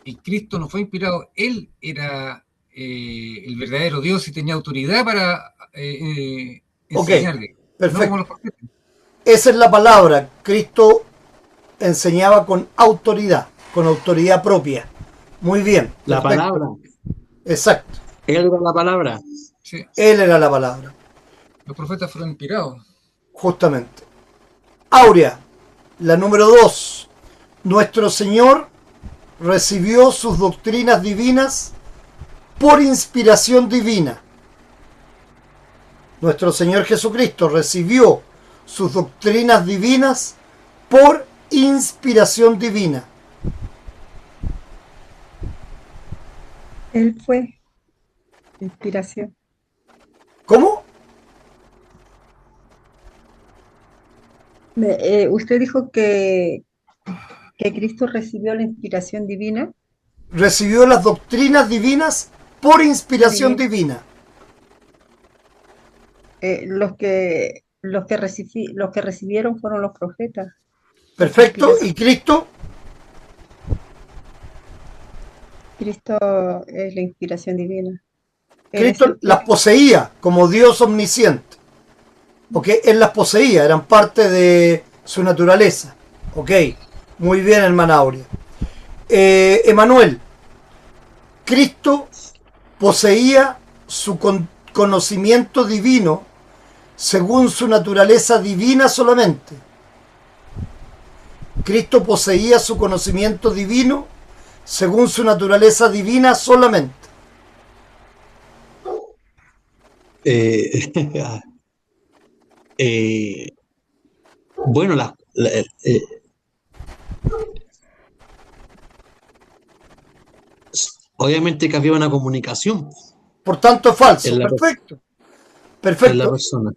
y Cristo no fue inspirado. Él era el verdadero Dios y tenía autoridad para Ok, enseñarle, no como perfecto. los profetas. Esa es la palabra. Cristo enseñaba con autoridad propia. Muy bien. La Perfecto. palabra. Exacto. Él era la palabra. Sí, Él era la palabra. los profetas fueron inspirados. Justamente. Aurea, la número 2. Nuestro Señor recibió sus doctrinas divinas por inspiración divina. Nuestro Señor Jesucristo recibió sus doctrinas divinas por inspiración divina. Él fue inspiración. ¿Cómo? Usted dijo que Cristo recibió la inspiración divina. Recibió las doctrinas divinas por inspiración divina. Los que recibieron fueron los profetas. Perfecto. ¿Y Cristo? Cristo es la inspiración divina. Él es Cristo el las poseía como Dios omnisciente. ¿Ok? Él las poseía, eran parte de su naturaleza. ¿Ok? Muy bien, hermana Aurea. Emanuel, Cristo poseía su conocimiento divino según su naturaleza divina solamente. Cristo poseía su conocimiento divino según su naturaleza divina solamente. Eh, bueno, obviamente que había una comunicación Por tanto, es falso. en la, Perfecto. en la Perfecto. persona.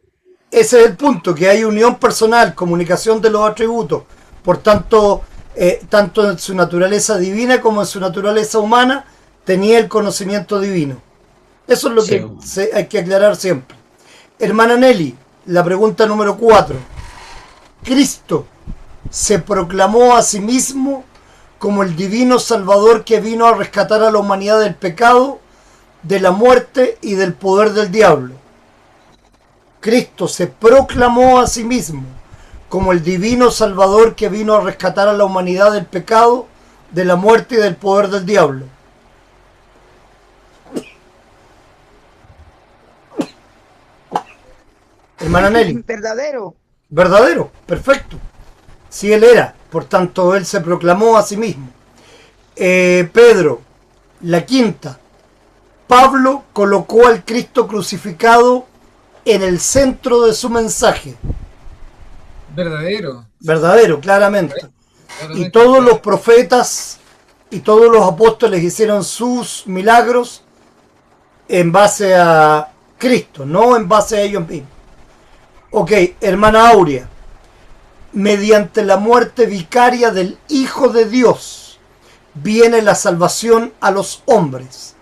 Ese es el punto, que hay unión personal, comunicación de los atributos. Por tanto, tanto en su naturaleza divina como en su naturaleza humana, tenía el conocimiento divino. Eso es lo que hay que aclarar siempre. Hermana Nelly, la pregunta número 4. Cristo se proclamó a sí mismo como el divino Salvador que vino a rescatar a la humanidad del pecado, de la muerte y del poder del diablo. Cristo se proclamó a sí mismo como el divino Salvador que vino a rescatar a la humanidad del pecado, de la muerte y del poder del diablo. Hermana Nelly. Verdadero. Verdadero, perfecto. Si él era, por tanto él se proclamó a sí mismo. Pedro, la quinta. Pablo colocó al Cristo crucificado en el centro de su mensaje. Verdadero. Verdadero, claramente. Y todos los profetas y todos los apóstoles hicieron sus milagros en base a Cristo, no en base a ellos mismos. Ok, hermana Aurea. Mediante la muerte vicaria del Hijo de Dios viene la salvación a los hombres.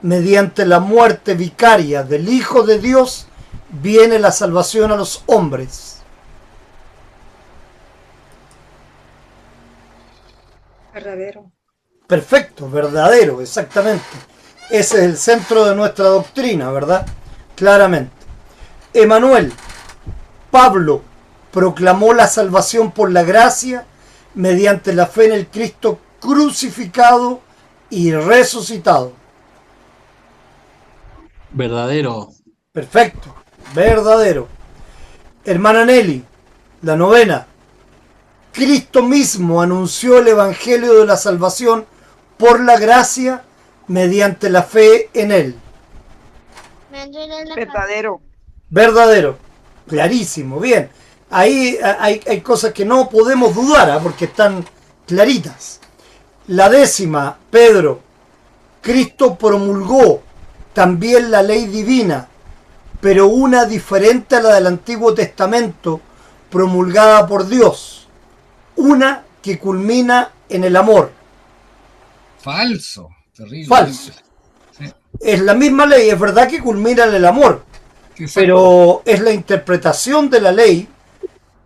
Mediante la muerte vicaria del Hijo de Dios viene la salvación a los hombres. Verdadero. Perfecto, verdadero, exactamente. Ese es el centro de nuestra doctrina, ¿verdad? Claramente. Emanuel, Pablo proclamó la salvación por la gracia mediante la fe en el Cristo crucificado y resucitado. Verdadero. Perfecto, verdadero. Hermana Nelly, la novena. Cristo mismo anunció el Evangelio de la salvación por la gracia mediante la fe en él. Verdadero. Verdadero. Clarísimo, bien. Ahí hay cosas que no podemos dudar, porque están claritas. La décima, Pedro. Cristo promulgó también la ley divina, pero una diferente a la del Antiguo Testamento, promulgada por Dios. Una que culmina en el amor. Falso. Terrible. Falso. Sí. Es la misma ley, es verdad que culmina en el amor, Exacto. pero es la interpretación de la ley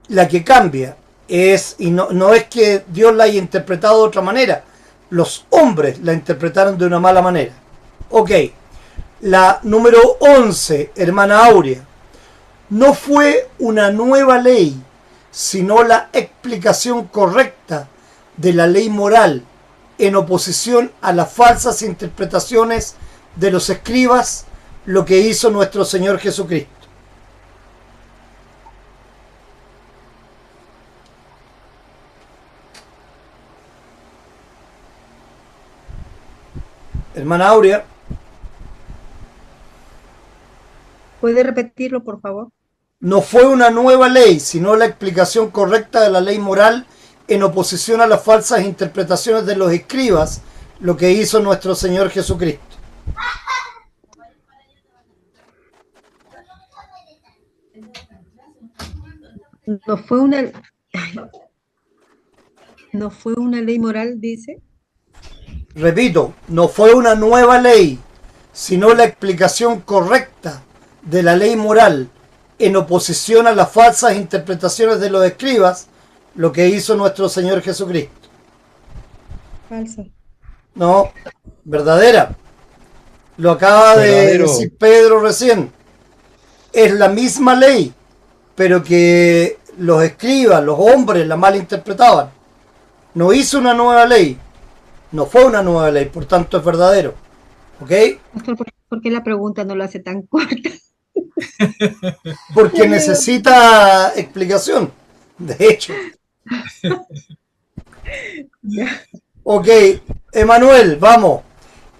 la que cambia. Y no es que Dios la haya interpretado de otra manera. Los hombres la interpretaron de una mala manera. Ok. La número 11, hermana Aurea. No fue una nueva ley, sino la explicación correcta de la ley moral en oposición a las falsas interpretaciones de los escribas, lo que hizo nuestro Señor Jesucristo. Hermana Aurea. ¿Puede repetirlo, por favor? No fue una nueva ley, sino la explicación correcta de la ley moral en oposición a las falsas interpretaciones de los escribas, lo que hizo nuestro Señor Jesucristo. No fue una, no fue una ley moral, dice. Repito, no fue una nueva ley, sino la explicación correcta de la ley moral en oposición a las falsas interpretaciones de los escribas, lo que hizo nuestro Señor Jesucristo. Falsa. No, verdadera. Lo acaba de decir Pedro recién. Es la misma ley, pero que los escribas, los hombres, la malinterpretaban. No hizo una nueva ley. No fue una nueva ley, por tanto es verdadero. ¿Ok? ¿Por qué la pregunta no lo hace tan corta? Porque necesita explicación, de hecho. Ok, Emanuel, vamos.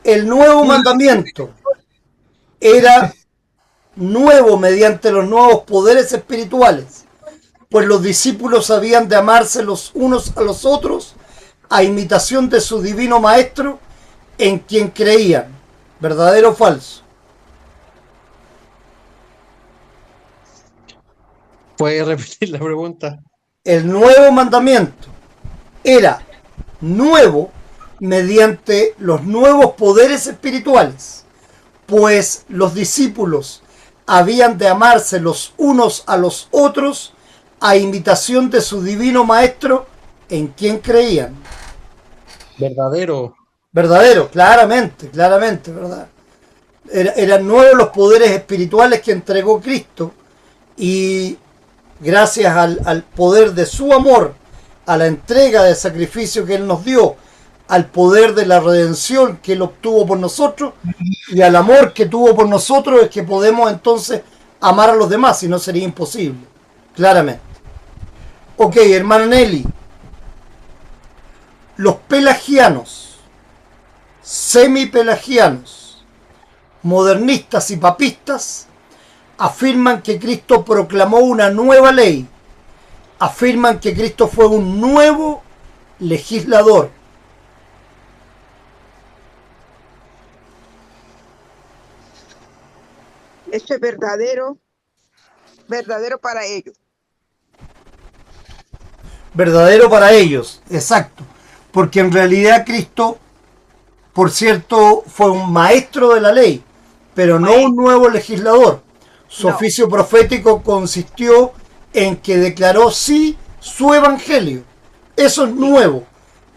El nuevo mandamiento era nuevo mediante los nuevos poderes espirituales, pues los discípulos habían de amarse los unos a los otros a imitación de su divino maestro en quien creían. ¿Verdadero o falso? ¿Puedes repetir la pregunta? El nuevo mandamiento era nuevo mediante los nuevos poderes espirituales, pues los discípulos habían de amarse los unos a los otros a imitación de su divino maestro en quien creían. Verdadero. Verdadero, claramente, ¿verdad? Eran nuevos los poderes espirituales que entregó Cristo y gracias al poder de su amor, a la entrega de sacrificio que Él nos dio, al poder de la redención que Él obtuvo por nosotros y al amor que tuvo por nosotros, es que podemos entonces amar a los demás, si no sería imposible, claramente. Ok, hermana Nelly, los pelagianos, semipelagianos, modernistas y papistas afirman que Cristo proclamó una nueva ley, afirman que Cristo fue un nuevo legislador. Eso es verdadero, verdadero para ellos. Verdadero para ellos, exacto, porque en realidad Cristo, por cierto, fue un maestro de la ley, pero no un nuevo legislador. Su oficio profético consistió en que declaró sí su evangelio. Eso es nuevo.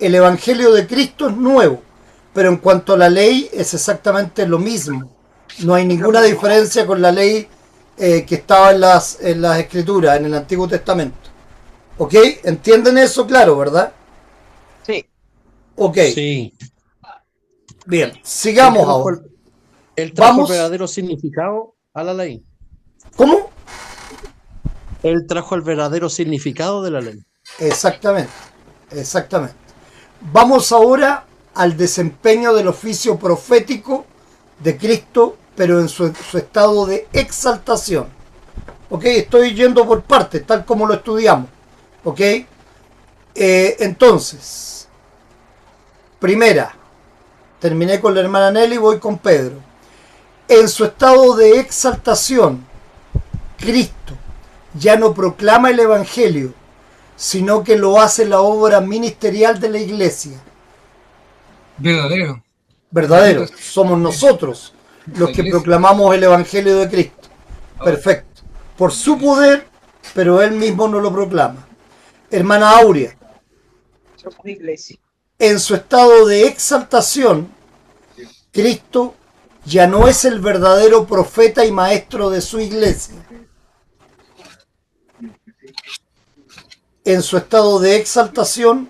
El evangelio de Cristo es nuevo, pero en cuanto a la ley es exactamente lo mismo. No hay ninguna diferencia con la ley que estaba en las escrituras, en el Antiguo Testamento. ¿Ok? ¿Entienden eso? Claro, ¿verdad? Sí. Ok. Sí. Bien, sigamos ahora. Él trajo Vamos. el verdadero significado a la ley. ¿Cómo? Él trajo el verdadero significado de la ley. Exactamente, exactamente. Vamos ahora al desempeño del oficio profético de Cristo, pero en su estado de exaltación. Ok, estoy yendo por partes, tal como lo estudiamos. Ok, entonces, primera, terminé con la hermana Nelly, voy con Pedro. En su estado de exaltación, Cristo ya no proclama el Evangelio, sino que lo hace la obra ministerial de la iglesia. Verdadero. Verdadero, somos nosotros los que proclamamos el Evangelio de Cristo. Perfecto. Por su poder, pero Él mismo no lo proclama. Hermana Aurea, Somos iglesia. en su estado de exaltación, Cristo ya no es el verdadero profeta y maestro de su iglesia. En su estado de exaltación,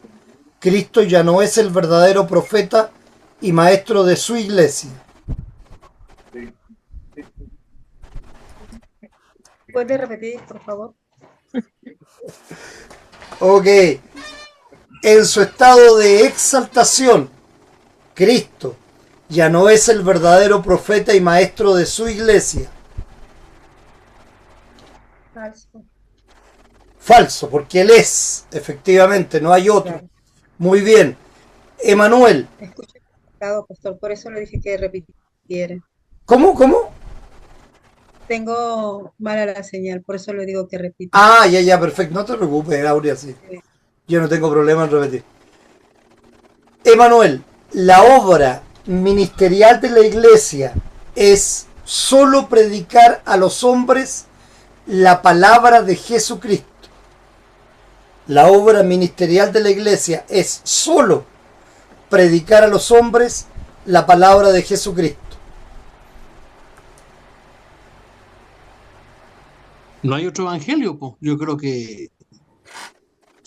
Cristo ya no es el verdadero profeta y maestro de su iglesia. ¿Puedes repetir, por favor? Ok. En su estado de exaltación, Cristo ya no es el verdadero profeta y maestro de su iglesia. Falso. Falso, porque Él es, efectivamente, no hay otro. Claro. Muy bien. Emanuel, Escuché el pecado, pastor, por eso le dije que repitiera. ¿cómo? Tengo mala la señal, por eso le digo que repita. Ah, ya, perfecto. No te preocupes, Aurea, sí. Yo no tengo problema en repetir. Emanuel, la obra ministerial de la iglesia es solo predicar a los hombres la palabra de Jesucristo. La obra ministerial de la iglesia es solo predicar a los hombres la palabra de Jesucristo. No hay otro evangelio, pues. Yo creo que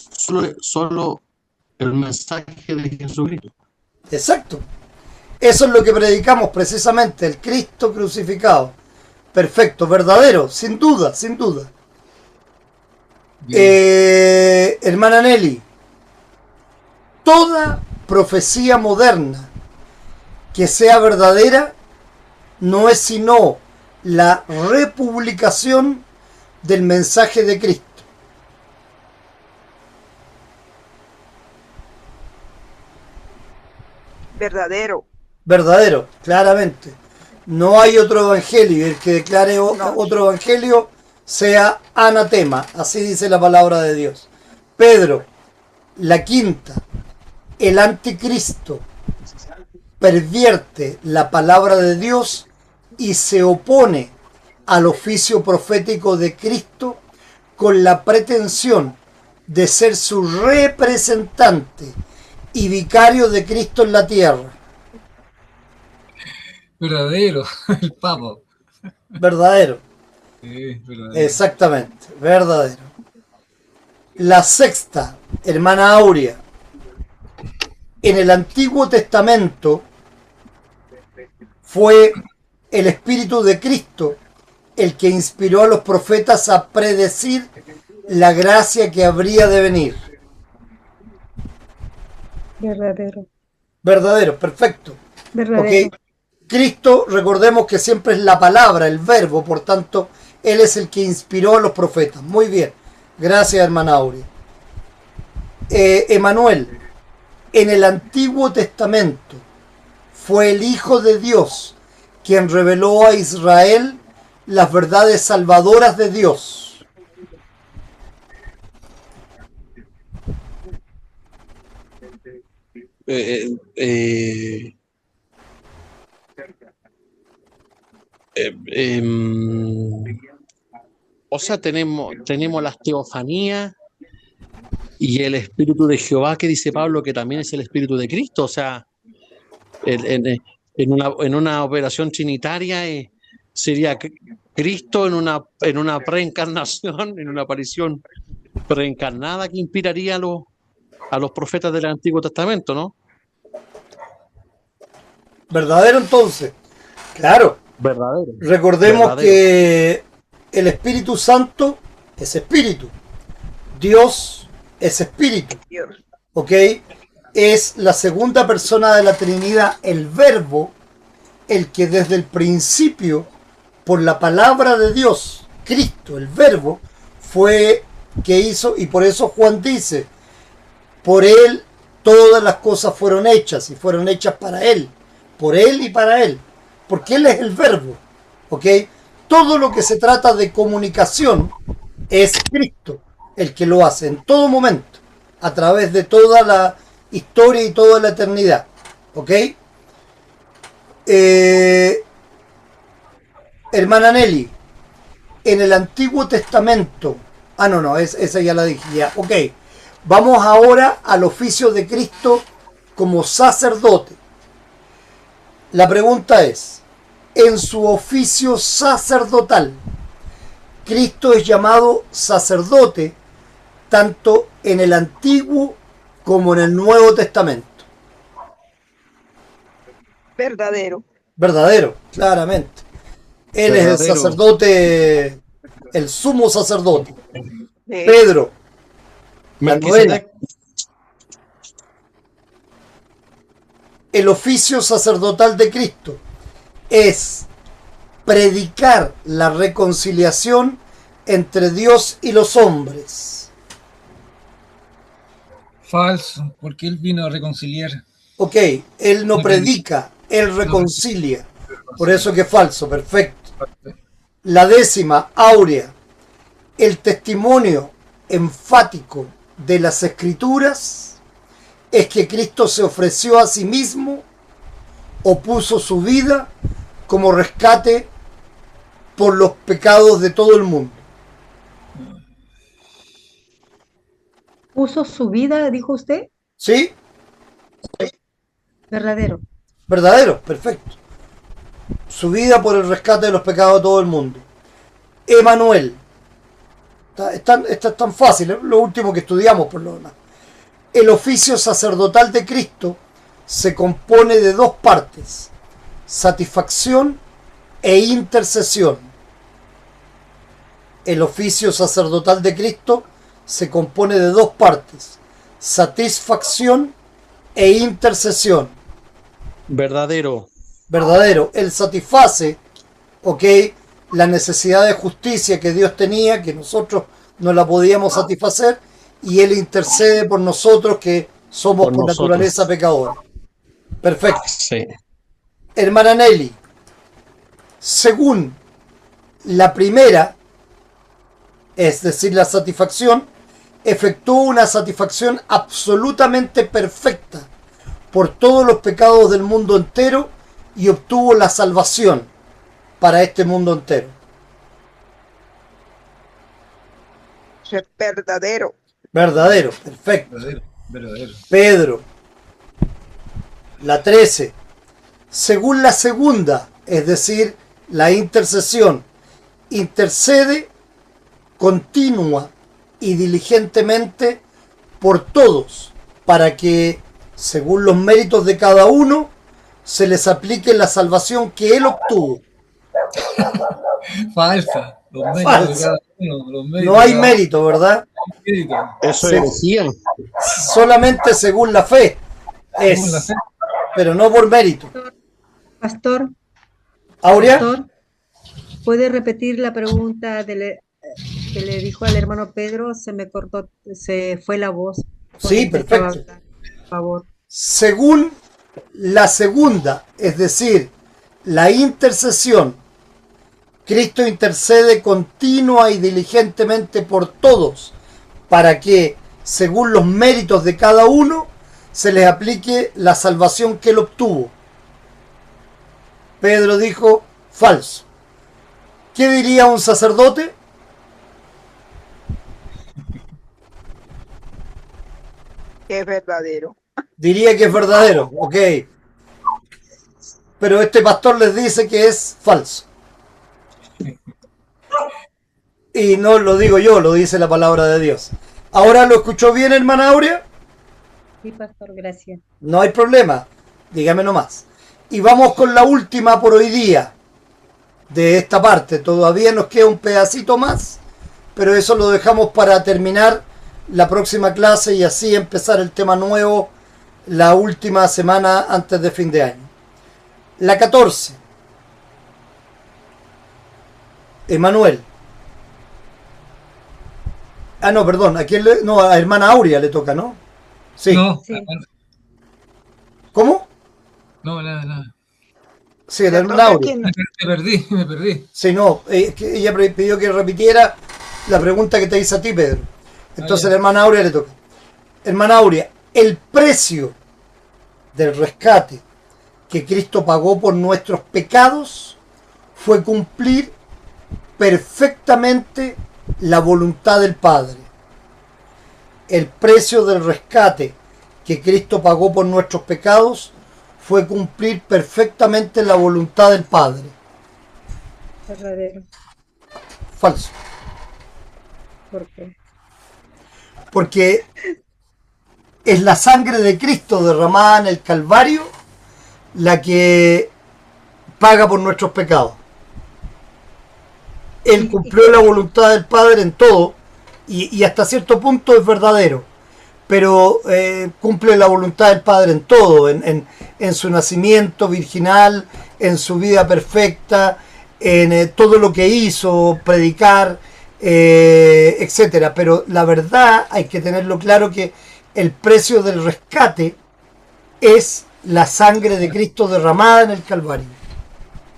solo el mensaje de Jesucristo. Exacto. Eso es lo que predicamos precisamente, el Cristo crucificado. Perfecto, verdadero, sin duda. Hermana Nelly, toda profecía moderna que sea verdadera no es sino la republicación del mensaje de Cristo. Verdadero. Verdadero, claramente. No hay otro evangelio, y el que declare otro evangelio sea anatema, así dice la palabra de Dios. Pedro, la quinta, el anticristo pervierte la palabra de Dios y se opone al oficio profético de Cristo con la pretensión de ser su representante y vicario de Cristo en la tierra. Verdadero, el Papa. Verdadero. Sí, verdadero. Exactamente, verdadero. La sexta, hermana Aurea. En el Antiguo Testamento fue el Espíritu de Cristo el que inspiró a los profetas a predecir la gracia que habría de venir. Verdadero. Verdadero, perfecto. Verdadero. Ok. Cristo, recordemos que siempre es la palabra, el verbo, por tanto, Él es el que inspiró a los profetas. Muy bien. Gracias, hermana Aurea. Emanuel, en el Antiguo Testamento fue el Hijo de Dios quien reveló a Israel las verdades salvadoras de Dios. O sea, tenemos las teofanías y el Espíritu de Jehová, que dice Pablo que también es el Espíritu de Cristo. O sea, en una operación trinitaria sería Cristo en una preencarnación, en una aparición preencarnada que inspiraría a los profetas del Antiguo Testamento, ¿no? ¿Verdadero entonces? Claro. Verdadero. Recordemos Verdadero. que el Espíritu Santo es espíritu. Dios es espíritu. Dios. ¿Ok? Es la segunda persona de la Trinidad, el Verbo, el que desde el principio, por la palabra de Dios, Cristo, el Verbo, fue que hizo, y por eso Juan dice, por Él todas las cosas fueron hechas, y fueron hechas para Él, por Él y para Él, porque Él es el Verbo. ¿Ok? Todo lo que se trata de comunicación es Cristo el que lo hace en todo momento, a través de toda la historia y toda la eternidad. ¿Ok? Hermana Nelly, en el Antiguo Testamento, esa ya la dije ya. Ok, vamos ahora al oficio de Cristo como sacerdote. La pregunta es, en su oficio sacerdotal, Cristo es llamado sacerdote tanto en el Antiguo como en el Nuevo Testamento. Verdadero. Verdadero, claramente. Él es el sacerdote, el sumo sacerdote. Pedro, la novena. El oficio sacerdotal de Cristo es predicar la reconciliación entre Dios y los hombres. Falso, porque Él vino a reconciliar. Ok, Él no predica, Él reconcilia. Por eso que es falso, perfecto. La décima, Aurea. El testimonio enfático de las Escrituras es que Cristo se ofreció a sí mismo o puso su vida como rescate por los pecados de todo el mundo. ¿Puso su vida, dijo usted? ¿Sí? Verdadero. Verdadero, perfecto. Su vida por el rescate de los pecados de todo el mundo. Emanuel. Esta es tan fácil, es lo último que estudiamos por lo demás. El oficio sacerdotal de Cristo se compone de dos partes: satisfacción e intercesión. El oficio sacerdotal de Cristo se compone de dos partes: satisfacción e intercesión. Verdadero. Verdadero. Él satisface, ¿ok?, la necesidad de justicia que Dios tenía, que nosotros no la podíamos satisfacer, y Él intercede por nosotros que somos por naturaleza pecadores. Perfecto. Sí. Hermana Nelly, según la primera, es decir, la satisfacción, efectuó una satisfacción absolutamente perfecta por todos los pecados del mundo entero y obtuvo la salvación para este mundo entero. Eso es verdadero. Verdadero, perfecto. Verdadero. Pedro, la 13. Según la segunda, es decir, la intercesión, intercede continua y diligentemente por todos, para que, según los méritos de cada uno, se les aplique la salvación que él obtuvo. Falsa. Los méritos Falsa. de cada uno, los méritos No hay de cada mérito, ¿verdad? mérito. Eso Sí. decían. Solamente según la fe Según la es, fe. pero no por mérito. Pastor, Aurea, pastor, ¿puede repetir la pregunta que le dijo al hermano Pedro? Se me cortó, se fue la voz. sí, cuando estaba perfecto. hablando. Por favor. Según la segunda, es decir, la intercesión, Cristo intercede continua y diligentemente por todos, para que, según los méritos de cada uno, se les aplique la salvación que él obtuvo. Pedro dijo, falso. ¿Qué diría un sacerdote? Es verdadero. Diría que es verdadero, ok. Pero este pastor les dice que es falso. Y no lo digo yo, lo dice la palabra de Dios. ¿Ahora lo escuchó bien, hermana Aurea? Sí, pastor, gracias. No hay problema, dígame nomás. Y vamos con la última por hoy día de esta parte. Todavía nos queda un pedacito más, pero eso lo dejamos para terminar la próxima clase y así empezar el tema nuevo la última semana antes de fin de año. La 14. Emanuel. Ah, no, perdón. ¿A quién le...? No, a hermana Aurea le toca, ¿no? Sí. No, Sí. ¿Cómo? no, nada. Sí, la ¿Le hermana toca a Aurea. quién? Me perdí. Sí, no, que ella pidió que repitiera la pregunta que te hice a ti, Pedro. Entonces ya. la hermana Aurea le toca. Hermana Aurea, el precio del rescate que Cristo pagó por nuestros pecados fue cumplir perfectamente la voluntad del Padre. El precio del rescate que Cristo pagó por nuestros pecados fue cumplir perfectamente la voluntad del Padre. Verdadero. Falso. ¿Por qué? Porque es la sangre de Cristo derramada en el Calvario la que paga por nuestros pecados. Él cumplió la voluntad del Padre en todo y hasta cierto punto es verdadero, pero cumple la voluntad del Padre en todo, en su nacimiento virginal, en su vida perfecta, en todo lo que hizo, predicar, etcétera. Pero la verdad hay que tenerlo claro que el precio del rescate es la sangre de Cristo derramada en el Calvario.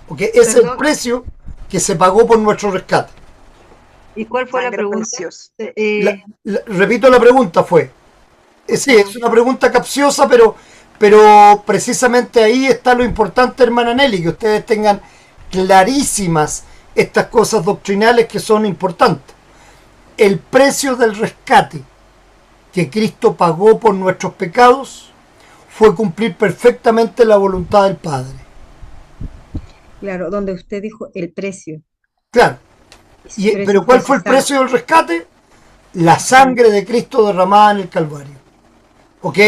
Porque es el Perdón. precio que se pagó por nuestro rescate. ¿Y cuál fue la Sangre pregunta? preciosa. Repito, la pregunta fue, sí, es una pregunta capciosa, pero precisamente ahí está lo importante, hermana Nelly, que ustedes tengan clarísimas estas cosas doctrinales que son importantes. El precio del rescate que Cristo pagó por nuestros pecados fue cumplir perfectamente la voluntad del Padre. Claro, donde usted dijo el precio. Claro. Ese precio Pero ¿cuál fue el necesario. precio del rescate? La sangre de Cristo derramada en el Calvario. ¿Ok?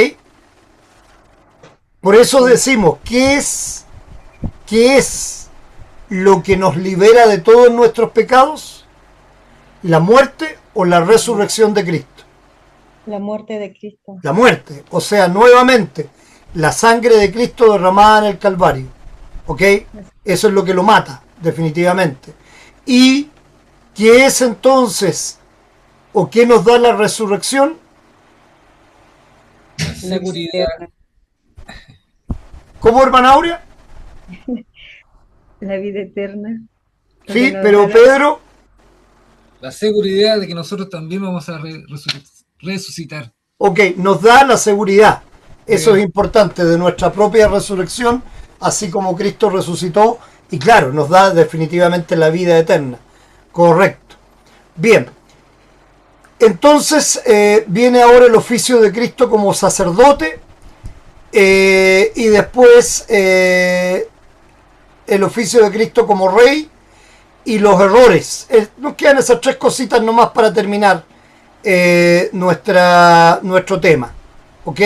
Por eso decimos, ¿qué es lo que nos libera de todos nuestros pecados? ¿La muerte o la resurrección de Cristo? La muerte de Cristo. La muerte, o sea, nuevamente, la sangre de Cristo derramada en el Calvario. ¿Ok? Eso es lo que lo mata, definitivamente. ¿Y qué es entonces, o qué nos da la resurrección? La La vida seguridad, eterna. ¿Cómo, hermana Aurea? La vida eterna. Lo que Sí, nos pero da la- Pedro, la seguridad de que nosotros también vamos a resucitar. ok, nos da la seguridad. Eso es Sí. importante, de nuestra propia resurrección, así como Cristo resucitó, y claro, nos da definitivamente la vida eterna. Correcto. Bien. Entonces viene ahora el oficio de Cristo como sacerdote, y después el oficio de Cristo como rey y los errores. Nos quedan esas tres cositas nomás para terminar nuestro tema. ¿Ok?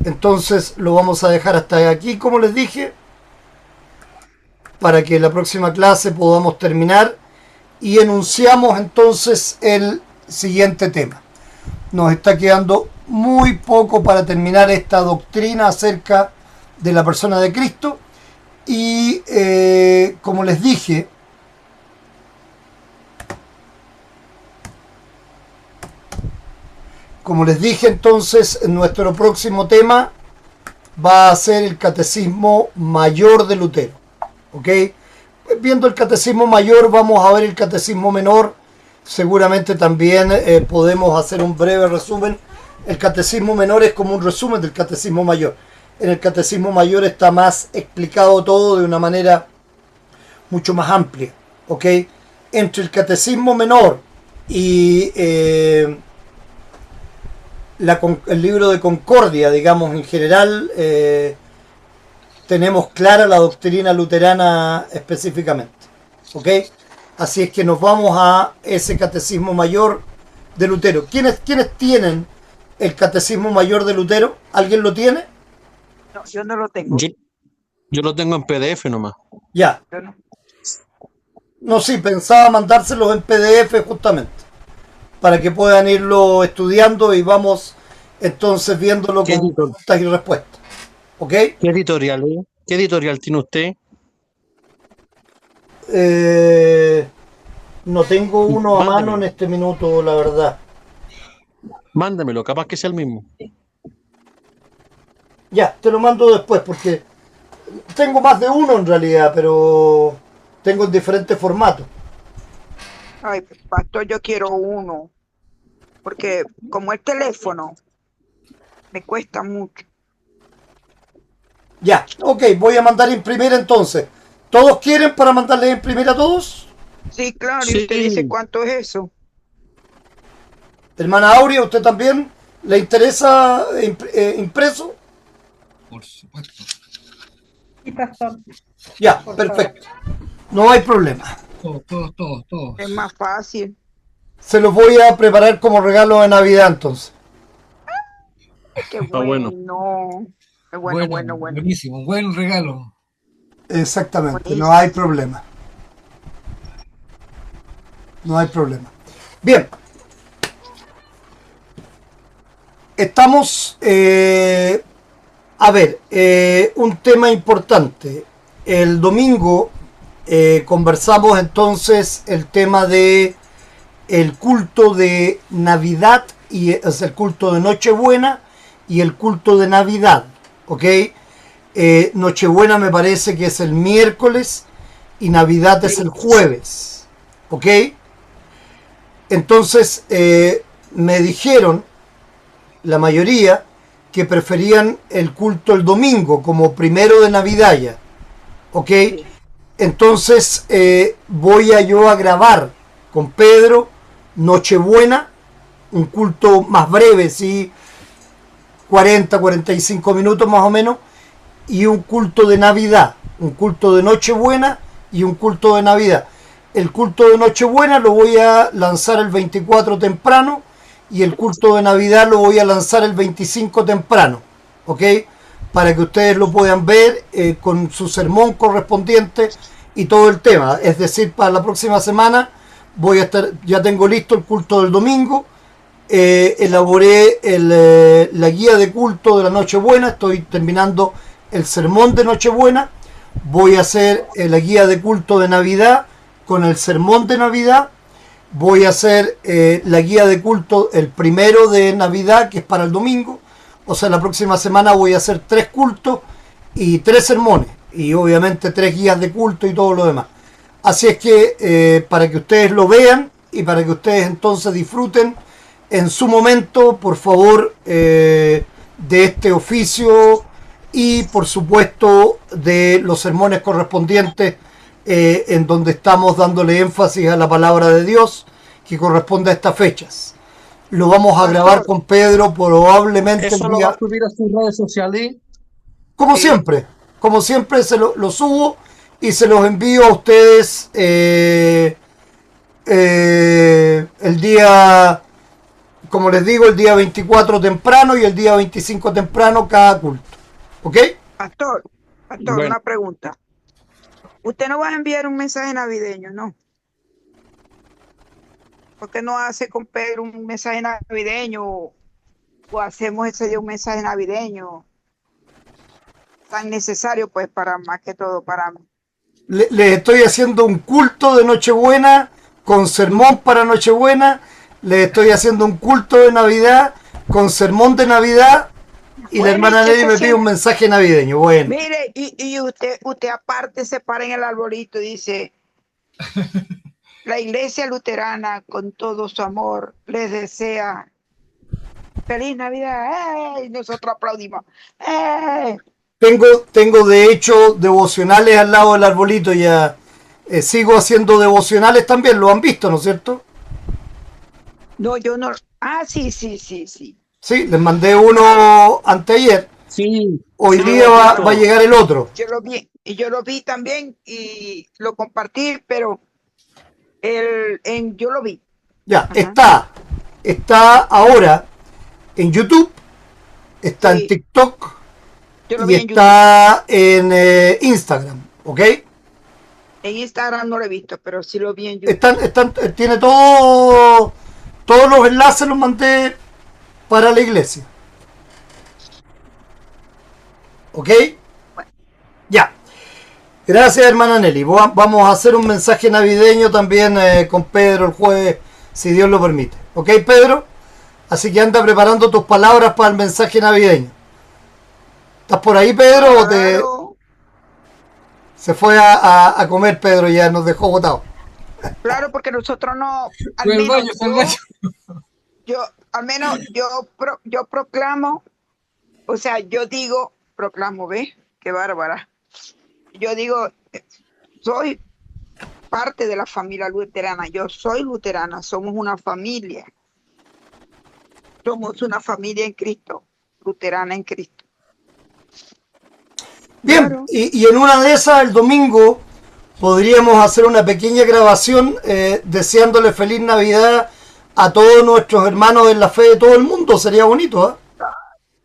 Entonces lo vamos a dejar hasta aquí, como les dije, para que la próxima clase podamos terminar y enunciamos entonces el siguiente tema. Nos está quedando muy poco para terminar esta doctrina acerca de la persona de Cristo y como les dije, entonces nuestro próximo tema va a ser el Catecismo Mayor de Lutero. ¿Ok? Viendo el Catecismo Mayor vamos a ver el Catecismo Menor. Seguramente también podemos hacer un breve resumen. El Catecismo Menor es como un resumen del Catecismo Mayor. En el Catecismo Mayor está más explicado todo de una manera mucho más amplia. ¿Ok? Entre el Catecismo Menor y el libro de Concordia, digamos, en general, tenemos clara la doctrina luterana específicamente. ¿Ok? Así es que nos vamos a ese Catecismo Mayor de Lutero. ¿Quiénes tienen el Catecismo Mayor de Lutero? ¿Alguien lo tiene? No, yo no lo tengo. Yo lo tengo en PDF nomás. Ya. Yo no. No, sí, pensaba mandárselos en PDF justamente, para que puedan irlo estudiando y vamos entonces viéndolo ¿Qué con editor? preguntas y respuestas. ¿Ok? ¿Qué editorial es? ¿Qué editorial tiene usted? No tengo uno a mano en Mándemelo. este minuto, la verdad. Mándamelo, capaz que sea el mismo. Ya, te lo mando después porque tengo más de uno en realidad, pero tengo en diferentes formatos. Ay, pastor, yo quiero uno, porque como el teléfono me cuesta mucho. Ya, ok, voy a mandar a imprimir entonces. ¿Todos quieren para mandarles a imprimir a todos? Sí, claro, y Sí. usted dice cuánto es eso. Hermana Aurea, ¿usted también le interesa impreso? Por supuesto. Sí, pastor. Ya, Por perfecto. No hay problema. Todos. Es más fácil. Se los voy a preparar como regalo de Navidad entonces. Ay, qué Está bueno. bueno. Qué bueno. Buenísimo, buen regalo. Exactamente, no hay problema. No hay problema. Bien. Estamos, a ver, un tema importante. El domingo conversamos entonces el tema de el culto de Navidad, y es el culto de Nochebuena y el culto de Navidad. ¿Ok? Nochebuena me parece que es el miércoles y Navidad es el jueves. ¿Ok? Entonces me dijeron la mayoría que preferían el culto el domingo como primero de Navidad ya. ¿Ok? Entonces voy a yo a grabar con Pedro Nochebuena, un culto más breve, ¿sí? 40-45 minutos más o menos, y un culto de Navidad, un culto de Nochebuena y un culto de Navidad. El culto de Nochebuena lo voy a lanzar el 24 temprano y el culto de Navidad lo voy a lanzar el 25 temprano, ¿ok? Para que ustedes lo puedan ver con su sermón correspondiente y todo el tema. Es decir, para la próxima semana voy a estar, ya tengo listo el culto del domingo, elaboré la guía de culto de la Nochebuena. Estoy terminando el sermón de Nochebuena. Voy a hacer la guía de culto de Navidad con el sermón de Navidad. Voy a hacer la guía de culto el primero de Navidad, que es para el domingo. O sea, la próxima semana voy a hacer 3 cultos y 3 sermones. Y obviamente 3 guías de culto y todo lo demás. Así es que para que ustedes lo vean y para que ustedes entonces disfruten en su momento, por favor, de este oficio y por supuesto de los sermones correspondientes, en donde estamos dándole énfasis a la palabra de Dios que corresponde a estas fechas. Lo vamos a grabar con Pedro probablemente ¿Eso el lo va día, a subir a sus redes sociales? como Sí. siempre, se lo subo y se los envío a ustedes el día, como les digo, el día 24 temprano y el día 25 temprano cada culto. ¿Ok? Pastor, Bueno. una pregunta. Usted no va a enviar un mensaje navideño, ¿no? ¿Por qué no hace con Pedro un mensaje navideño o hacemos ese día un mensaje navideño tan necesario, pues, para más que todo para mí? Les estoy haciendo un culto de Nochebuena con sermón para Nochebuena. Les estoy haciendo un culto de Navidad con sermón de Navidad. Y la Bueno, hermana ¿y qué Nelly me se pide un siente? mensaje navideño. Bueno, Mire, y usted aparte se para en el arbolito y dice, la iglesia luterana con todo su amor les desea feliz Navidad. ¡Ey! Y nosotros aplaudimos. ¡Ey! tengo de hecho devocionales al lado del arbolito. Ya sigo haciendo devocionales también. Lo han visto, ¿no es cierto? No, yo no. Ah, sí, sí, sí, sí. Sí, les mandé uno anteayer. Sí, Hoy sí lo día hemos va a visto. llegar el otro. Yo lo vi, y yo lo vi también y lo compartí, pero yo lo vi. Ya, Ajá. está ahora en YouTube, está en Sí, TikTok yo lo y vi en YouTube. está en Instagram, ¿ok? En Instagram no lo he visto, pero sí lo vi en YouTube. Tiene todos los enlaces los mandé para la iglesia, ¿ok? Bueno, Ya. Gracias, hermana Nelly. Vamos a hacer un mensaje navideño también con Pedro el jueves, si Dios lo permite. ¿Ok, Pedro? Así que anda preparando tus palabras para el mensaje navideño. ¿Estás por ahí, Pedro? ¿O claro, se fue a comer, Pedro? Ya nos dejó botado. claro, porque nosotros no, al Fue al menos baño, fue al baño. al menos yo proclamo, o sea, yo digo, proclamo, ¿ves? Qué bárbara. Yo digo, soy parte de la familia luterana, yo soy luterana, somos una familia en Cristo, luterana en Cristo. Bien, Claro, y en una de esas, el domingo, podríamos hacer una pequeña grabación deseándole feliz Navidad a todos nuestros hermanos en la fe de todo el mundo. Sería bonito, ¿eh?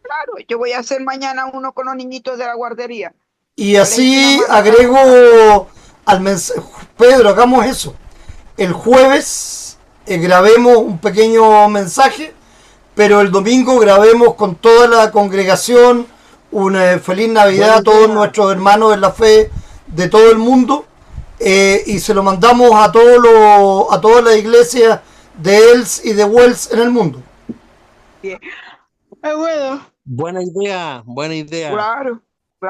claro, yo voy a hacer mañana uno con los niñitos de la guardería. Y Yo les echo una así mano para agrego al mensaje. Pedro, hagamos eso. El jueves grabemos un pequeño mensaje, pero el domingo grabemos con toda la congregación una feliz Navidad Buena a todos idea. nuestros hermanos en la fe de todo el mundo, y se lo mandamos a todas las iglesias de Els y de Wells en el mundo. bien. Bueno, Buena idea, buena idea. claro,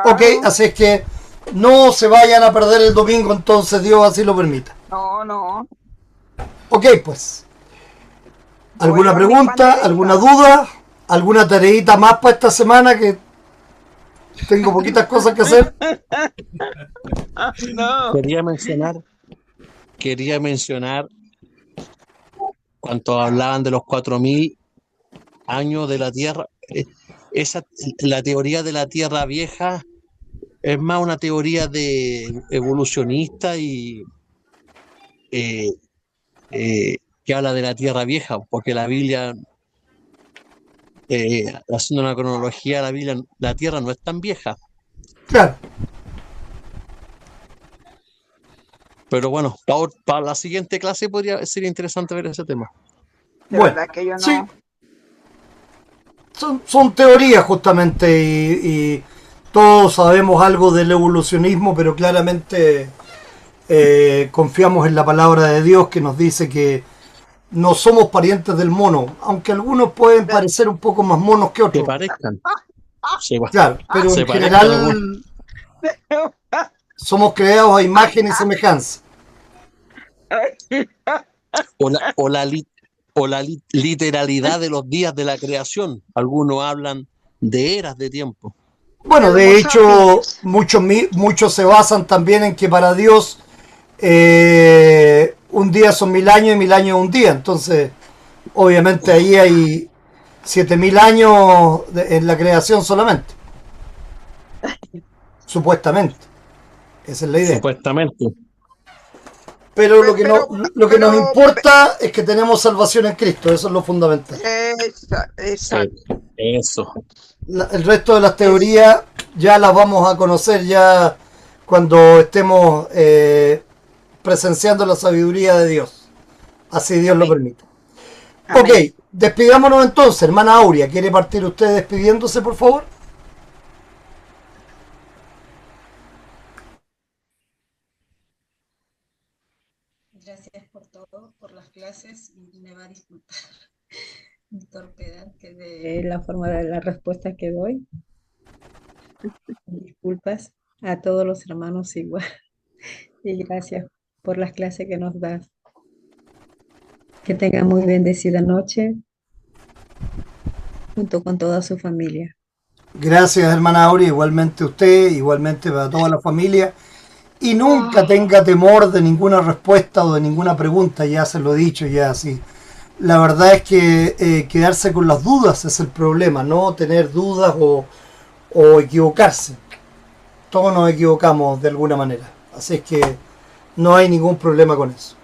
Ok, claro. así es que no se vayan a perder el domingo, entonces Dios así lo permita. No. Ok, pues. ¿Alguna Voy a llevar mi pregunta? pandereta. ¿Alguna duda? ¿Alguna tareita más para esta semana que tengo poquitas cosas que hacer? No. Quería mencionar cuando hablaban de los 4000 años de la Tierra. La teoría de la Tierra vieja es más una teoría de evolucionista y que habla de la Tierra vieja, porque la Biblia, haciendo una cronología, la Biblia, la Tierra no es tan vieja. Claro. Pero bueno, para la siguiente clase podría ser interesante ver ese tema. De Bueno, verdad que yo sí, no. son teorías justamente y todos sabemos algo del evolucionismo, pero claramente confiamos en la palabra de Dios que nos dice que no somos parientes del mono, aunque algunos pueden parecer un poco más monos que Que otros. parezcan. Claro, pero Se en parezcan algunos. general somos creados a imagen y semejanza. O la literalidad de los días de la creación. Algunos hablan de eras de tiempo. Bueno, El de Homo hecho, sapiens. muchos se basan también en que para Dios un día son 1000 años y 1000 años un día. Entonces, obviamente ahí hay 7000 años en la creación solamente. Supuestamente. Esa es la idea. Supuestamente. Pero lo que, Pero, lo que nos pero, importa es que tenemos salvación en Cristo. Eso es lo fundamental. exacto. Eso. El resto de las teorías ya las vamos a conocer ya cuando estemos presenciando la sabiduría de Dios. Así Dios lo permite. Amén. Ok, despidámonos entonces. Hermana Aurea, ¿quiere partir usted despidiéndose, por favor? Gracias por todo, por las clases y me va a disculpar mi torpedad que de la forma de la respuesta que doy. Disculpas a todos los hermanos igual. Y gracias por las clases que nos das. Que tenga muy bendecida noche junto con toda su familia. Gracias, hermana Aurea. Igualmente usted, igualmente para toda la familia. Y nunca tenga temor de ninguna respuesta o de ninguna pregunta. Ya se lo he dicho, ya así. La verdad es que quedarse con las dudas es el problema, no tener dudas o equivocarse. Todos nos equivocamos de alguna manera. Así es que no hay ningún problema con eso.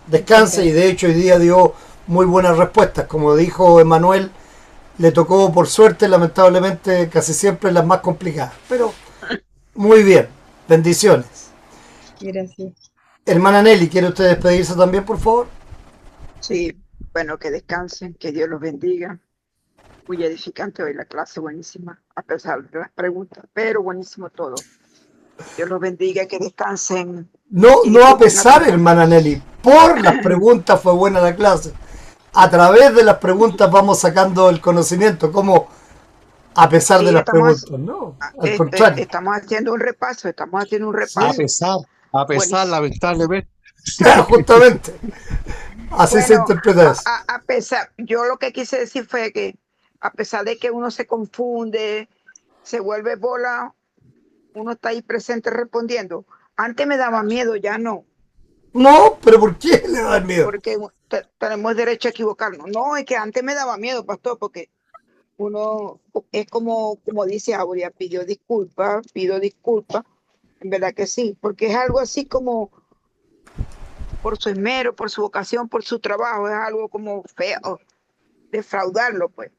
Descanse y de hecho hoy día dio muy buenas respuestas. Como dijo Emanuel, le tocó por suerte, lamentablemente, casi siempre las más complicadas. Pero muy bien. Bendiciones. Gracias. Hermana Nelly, ¿quiere usted despedirse también, por favor? Sí, bueno, que descansen, que Dios los bendiga. Muy edificante hoy la clase, buenísima, a pesar de las preguntas, pero buenísimo todo. Dios los bendiga, que descansen. No, y no a disfruten pesar, todos. hermana Nelly. Por las preguntas fue buena la clase. A través de las preguntas vamos sacando el conocimiento, como a pesar Sí, de las preguntas, ¿no? Al contrario. estamos haciendo un repaso, A pesar, Buenísimo. lamentablemente. Justamente. Así se Bueno, interpreta eso. a pesar, yo lo que quise decir fue que a pesar de que uno se confunde, se vuelve bola, uno está ahí presente respondiendo. Antes me daba miedo, ya no, No, pero ¿por qué le va a dar miedo? porque tenemos derecho a equivocarnos. No, es que antes me daba miedo, pastor, porque uno es como dice Aurea, pido disculpas, en verdad que sí, porque es algo así como por su esmero, por su vocación, por su trabajo, es algo como feo, defraudarlo, pues.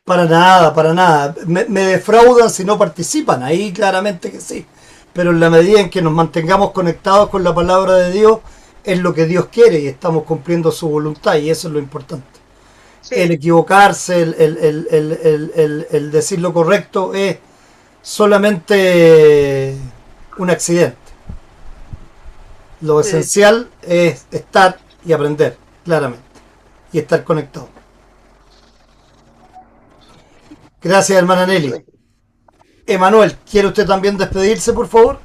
Para nada, para nada. Me defraudan si no participan, ahí claramente que sí. Pero en la medida en que nos mantengamos conectados con la palabra de Dios, es lo que Dios quiere y estamos cumpliendo su voluntad y eso es lo importante. Sí, El equivocarse, el decir lo correcto es solamente un accidente. Lo sí. esencial es estar y aprender, claramente, y estar conectado. Gracias, hermana Nelly. Emanuel, ¿quiere usted también despedirse, por favor?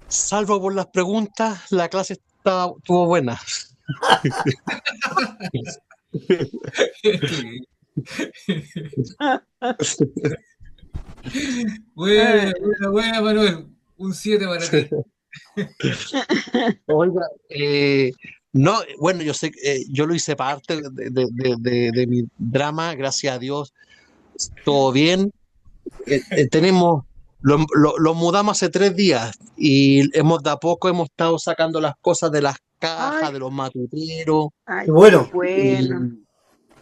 Salvo por las preguntas, la clase estuvo buena. Buena, Manuel. Un 7 para ti. Oiga, no, bueno, yo sé que yo lo hice parte de mi drama, gracias a Dios, todo bien. Lo mudamos hace 3 días y de a poco hemos estado sacando las cosas de las cajas, Ay, de los matuteros, ay, Qué qué bueno. bueno.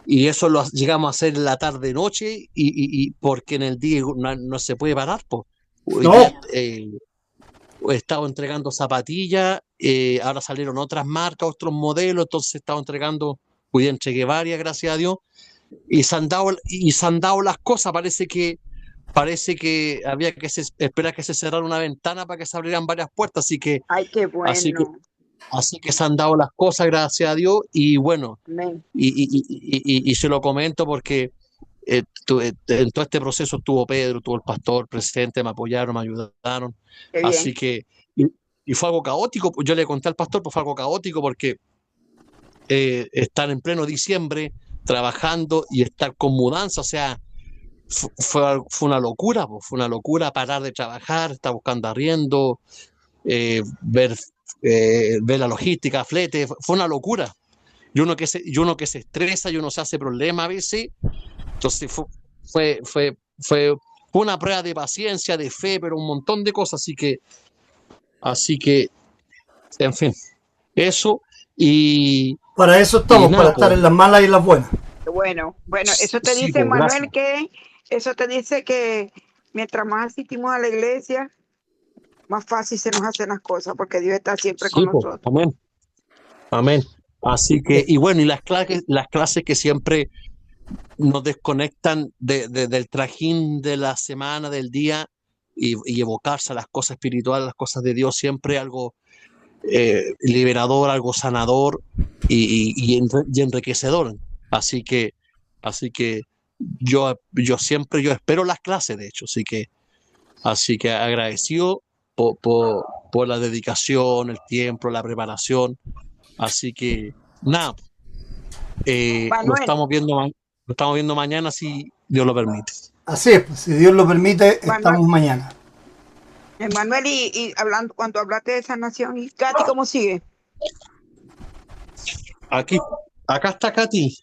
y eso lo llegamos a hacer en la tarde-noche y porque en el día no se puede parar, pues. Hoy No, día he estado entregando zapatillas, ahora salieron otras marcas, otros modelos, entonces he estado entregando Hoy día entregué varias, gracias a Dios, y se han dado las cosas. Parece que había que esperar que se cerrara una ventana para que se abrieran varias puertas, Ay, qué así que, bueno. así que se han dado las cosas, gracias a Dios, y bueno, Amén. y se lo comento porque en todo este proceso estuvo Pedro, estuvo el pastor presente, me apoyaron, me ayudaron, Qué bien. así que, y fue algo caótico. Yo le conté al pastor, pues fue algo caótico porque estar en pleno diciembre trabajando y estar con mudanza, o sea, fue una locura, pues, fue una locura parar de trabajar, estar buscando arriendo, ver, ver la logística, flete, fue una locura. Y uno que se estresa y uno se hace problema a veces. Entonces fue una prueba de paciencia, de fe, pero un montón de cosas. Así que, en fin, eso. Y, Para eso y estamos, para nada, estar pues, en las malas y las buenas. Bueno, eso te sí, dice pues gracias. Manuel eso te dice que mientras más asistimos a la iglesia, más fácil se nos hacen las cosas, porque Dios está siempre con Sí, pues, nosotros. amén, amén. Así que, y bueno, y las clases que siempre nos desconectan del trajín de la semana, del día, y evocarse a las cosas espirituales, las cosas de Dios, siempre algo liberador, algo sanador y enriquecedor. Así que yo espero las clases, de hecho, así que agradecido por la dedicación, el tiempo, la preparación. Así que nada, Manuel, lo estamos viendo mañana si Dios lo permite. Así es, pues, si Dios lo permite, Manuel, estamos mañana. Manuel, y hablando, cuando hablaste de sanación, ¿y Katy cómo sigue? Aquí, acá está Katy.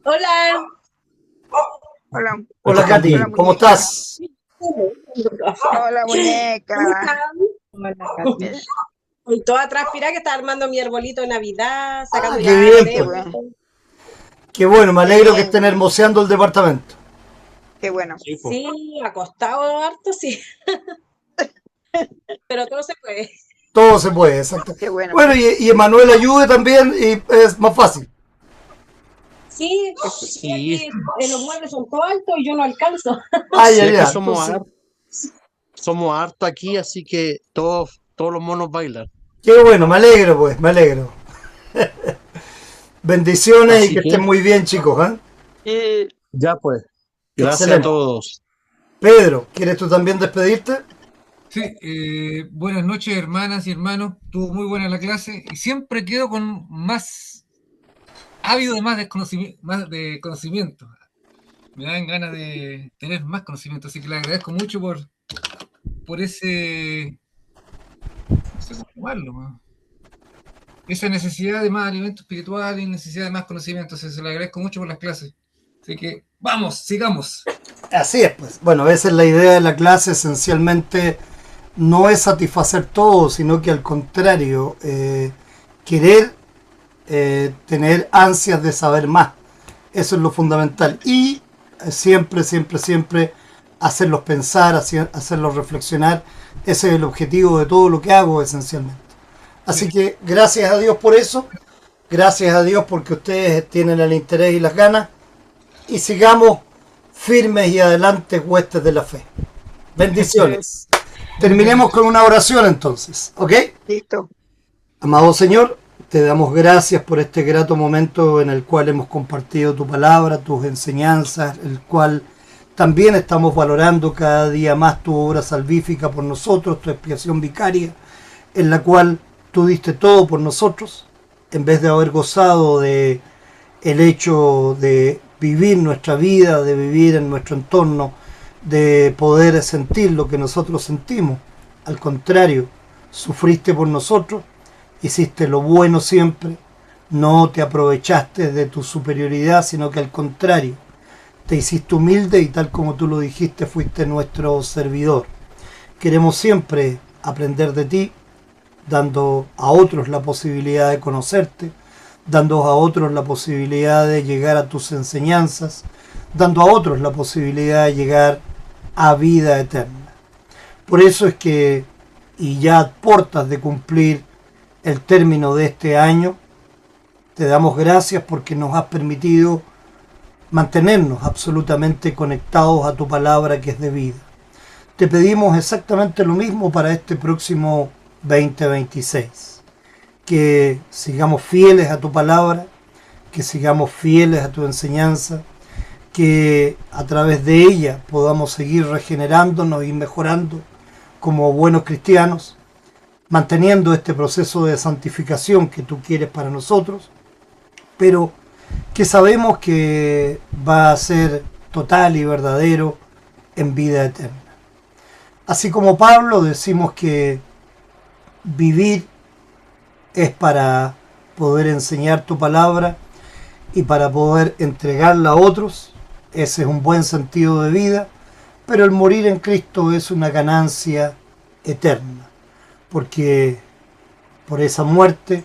Hola. Hola, Hola Katy, hola ¿cómo muñeca. estás? Hola muñeca. Hola, Katy. Estoy toda transpirada que está armando mi arbolito de Navidad, sacando Qué ya bien, Qué pues. adentro. Qué bueno, me Qué alegro que bien, estén hermoseando el departamento. qué bueno. Sí, po. Sí, acostado harto, sí. Pero todo se puede. Todo se puede, exacto. Qué bueno. Bueno, y Emanuel ayude también y es más fácil. Sí, Sí, aquí los muebles son todos altos y yo no alcanzo. Ah, sí, ya, es que ya. Entonces, somos harto aquí, así que todos los monos bailan. qué bueno, me alegro, pues, me alegro. Bendiciones y Así que estén que, muy bien, chicos. ¿Eh? Y ya pues, gracias a Excelente. todos. Pedro, ¿quieres tú también despedirte? Sí, buenas noches, hermanas y hermanos. Estuvo muy buena la clase y siempre quedo con más ávido de más de conocimiento. Me dan ganas de tener más conocimiento, así que le agradezco mucho por ese, no sé cómo llamarlo, ¿no? Esa necesidad de más alimento espiritual y necesidad de más conocimiento. Entonces, se le agradezco mucho por las clases. Así que, vamos, sigamos. Así es, pues. Bueno, esa es la idea de la clase, esencialmente no es satisfacer todo, sino que al contrario, querer tener ansias de saber más. Eso es lo fundamental. Y siempre, siempre, siempre hacerlos pensar, hacerlos reflexionar. Ese es el objetivo de todo lo que hago, esencialmente. Así Sí. que gracias a Dios por eso. Gracias a Dios porque ustedes tienen el interés y las ganas. Y sigamos firmes y adelante, huestes de la fe. Bendiciones. Terminemos con una oración entonces, ¿ok? listo. Amado Señor, te damos gracias por este grato momento en el cual hemos compartido tu palabra, tus enseñanzas, el cual también estamos valorando cada día más tu obra salvífica por nosotros, tu expiación vicaria, en la cual tú diste todo por nosotros, en vez de haber gozado de el hecho de vivir nuestra vida, de vivir en nuestro entorno, de poder sentir lo que nosotros sentimos. Al contrario, sufriste por nosotros, hiciste lo bueno siempre, no te aprovechaste de tu superioridad, sino que al contrario, te hiciste humilde y tal como tú lo dijiste, fuiste nuestro servidor. Queremos siempre aprender de ti, dando a otros la posibilidad de conocerte, dando a otros la posibilidad de llegar a tus enseñanzas, dando a otros la posibilidad de llegar a vida eterna. Por eso es que, y ya a puertas de cumplir el término de este año, Te damos gracias porque nos has permitido mantenernos absolutamente conectados a tu palabra que es de vida. Te pedimos exactamente lo mismo para este próximo 2026. Que sigamos fieles a tu palabra, que sigamos fieles a tu enseñanza, que a través de ella podamos seguir regenerándonos y mejorando como buenos cristianos, manteniendo este proceso de santificación que tú quieres para nosotros, pero que sabemos que va a ser total y verdadero en vida eterna. Así como Pablo decimos que vivir es para poder enseñar tu palabra y para poder entregarla a otros. Ese es un buen sentido de vida, pero el morir en Cristo es una ganancia eterna, porque por esa muerte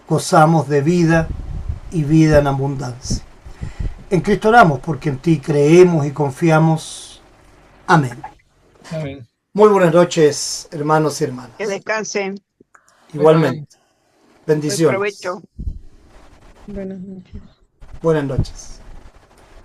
gozamos de vida y vida en abundancia. En Cristo oramos porque en ti creemos y confiamos. Amén. Amén. Muy buenas noches, hermanos y hermanas. Que descansen. Igualmente. Buen Bendiciones. provecho. Buenas noches. Buenas noches.